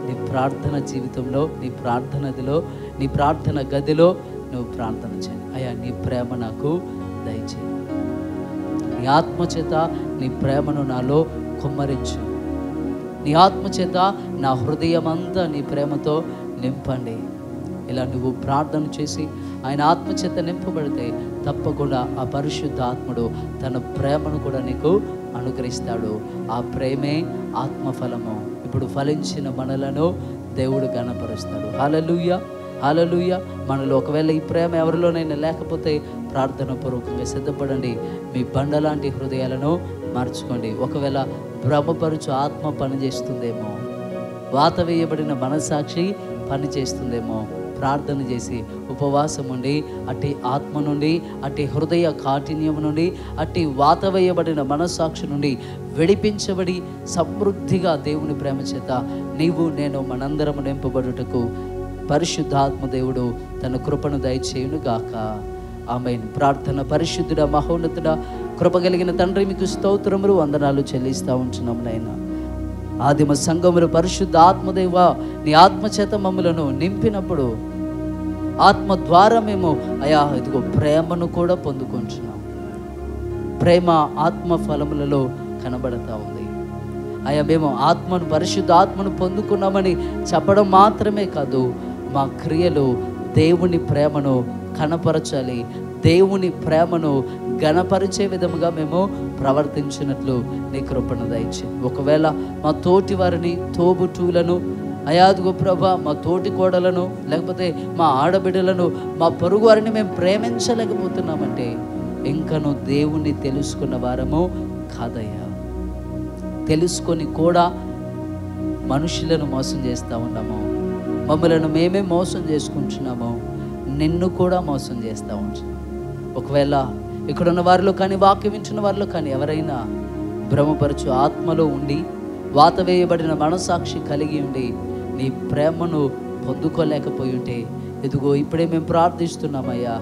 నీ ప్రార్థన జీవితంలో, నీ ప్రార్థనదిలో, నీ ప్రార్థన గదిలో నువ్వు ప్రార్థన చేయి. అయ్యా నీ ప్రేమ నాకు దయచేయి, నీ ఆత్మచేత నీ ప్రేమను నాలో కుమ్మరించు, నీ ఆత్మచేత నా హృదయం అంతా నీ ప్రేమతో నింపండి. ఇలా నువ్వు ప్రార్థన చేసి ఆయన ఆత్మచేత నింపబడితే తప్పకుండా ఆ పరిశుద్ధ ఆత్ముడు తన ప్రేమను కూడా నీకు అనుగ్రహిస్తాడు. ఆ ప్రేమే ఆత్మఫలము. ఇప్పుడు ఫలించిన మనలను దేవుడు గణపరుస్తాడు. హల్లెలూయా, హల్లెలూయా. మనలో ఒకవేళ ఈ ప్రేమ ఎవరిలోనైనా లేకపోతే ప్రార్థన పూర్వకంగా సిద్ధపడండి. మీ బండలాంటి హృదయాలను మార్చుకోండి. ఒకవేళ భ్రమపరుచు ఆత్మ పనిచేస్తుందేమో, వాత వేయబడిన మనస్సాక్షి పనిచేస్తుందేమో, ప్రార్థన చేసి ఉపవాసం ఉండి అట్టి ఆత్మ నుండి, అట్టి హృదయ కాఠిన్యం నుండి, అట్టి వాత వేయబడిన మనస్సాక్షి నుండి విడిపించబడి సమృద్ధిగా దేవుని ప్రేమ చేత నీవు నేను మనందరము నింపబడుటకు పరిశుద్ధాత్మ దేవుడు తన కృపను దయచేయును గాక. ఆమేన్. ప్రార్థన. పరిశుద్ధుడ, మహోన్నతుడ, కృపగలిగిన తండ్రి, మీకు స్తోత్రములు, వందనాలు చెల్లిస్తూ ఉంటున్నాం నాయనా. ఆదిమ సంఘములు పరిశుద్ధ ఆత్మదేవ నీ ఆత్మచేత మమ్ములను నింపినప్పుడు ఆత్మ ద్వారా మేము అయా ఇదిగో ప్రేమను కూడా పొందుకుంటున్నాం. ప్రేమ ఆత్మ ఫలములలో కనబడతా ఉంది. అయా మేము ఆత్మను, పరిశుద్ధ ఆత్మను పొందుకున్నామని చెప్పడం మాత్రమే కాదు, మా క్రియలు దేవుని ప్రేమను కనపరచాలి, దేవుని ప్రేమను గణపరిచే విధముగా మేము ప్రవర్తించినట్లు నీ కృపను దయచేయి. ఒకవేళ మా తోటి వారిని, తోబుట్టువులను, అయాదుగో ప్రభా మా తోటి కోడలను, లేకపోతే మా ఆడబిడ్డలను, మా పొరుగు వారిని మేము ప్రేమించలేకపోతున్నామంటే ఇంకను దేవుణ్ణి తెలుసుకున్న వారము కాదయ్యా. తెలుసుకొని కూడా మనుషులను మోసం చేస్తూ ఉన్నాము, మమ్మలను మేమే మోసం చేసుకుంటున్నాము. నిన్ను కూడా మోసం చేస్తూ ఉంటాడు. ఒకవేళ ఇక్కడున్న వారిలో కానీ, వాక్యం వింటున్న వారిలో కానీ ఎవరైనా భ్రమపరచు ఆత్మలో ఉండి, వాత వేయబడిన మనసాక్షి కలిగి ఉండి నీ ప్రేమను పొందుకోలేకపోయి ఉంటే, ఇదిగో ఇప్పుడే మేము ప్రార్థిస్తున్నామయ్యా,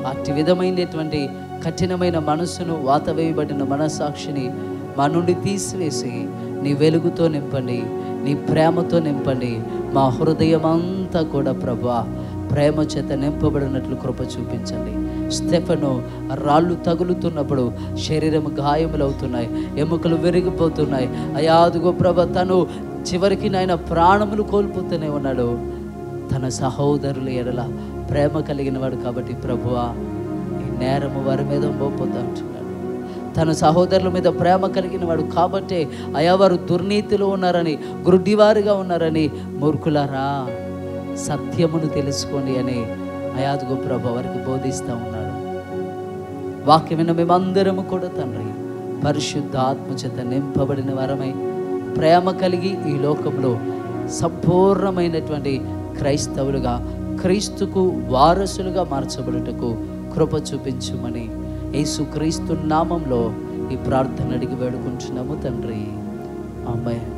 అట్టి విధమైనటువంటి కఠినమైన మనసును, వాత వేయబడిన మనసాక్షిని మా నుండి తీసివేసి నీ వెలుగుతో నింపండి, నీ ప్రేమతో నింపండి. మా హృదయం అంతా కూడా ప్రభువా ప్రేమ చేత నింపబడినట్లు కృప చూపించండి. స్టెఫెను రాళ్ళు తగులుతున్నప్పుడు శరీరం గాయములు అవుతున్నాయి, ఎముకలు విరిగిపోతున్నాయి. అయ్యా అదుగో ప్రభ, తను చివరికి నాయన ప్రాణములు కోల్పోతూనే ఉన్నాడు. తన సహోదరుల ఎడల ప్రేమ కలిగిన వాడు కాబట్టి ప్రభువా ఈ నేరము వారి మీద మోపొద్దు అంటున్నాడు. తన సహోదరుల మీద ప్రేమ కలిగిన వాడు కాబట్టి అయా వారు దుర్నీతిలో ఉన్నారని, గుడ్డివారుగా ఉన్నారని, మూర్ఖులారా సత్యమును తెలుసుకోండి అని అయాదుగో ప్రభు వారికి బోధిస్తూ ఉన్నాడు. వాక్యమైన మేమందరము కూడా తండ్రి పరిశుద్ధ ఆత్మ చేత నింపబడిన వారమై ప్రేమ కలిగి ఈ లోకంలో సంపూర్ణమైనటువంటి క్రైస్తవులుగా, క్రీస్తుకు వారసులుగా మార్చబడుటకు కృప చూపించుమని యేసుక్రీస్తు నామంలో ఈ ప్రార్థన అడిగి వేడుకుంటున్నాము తండ్రి. ఆమేన్.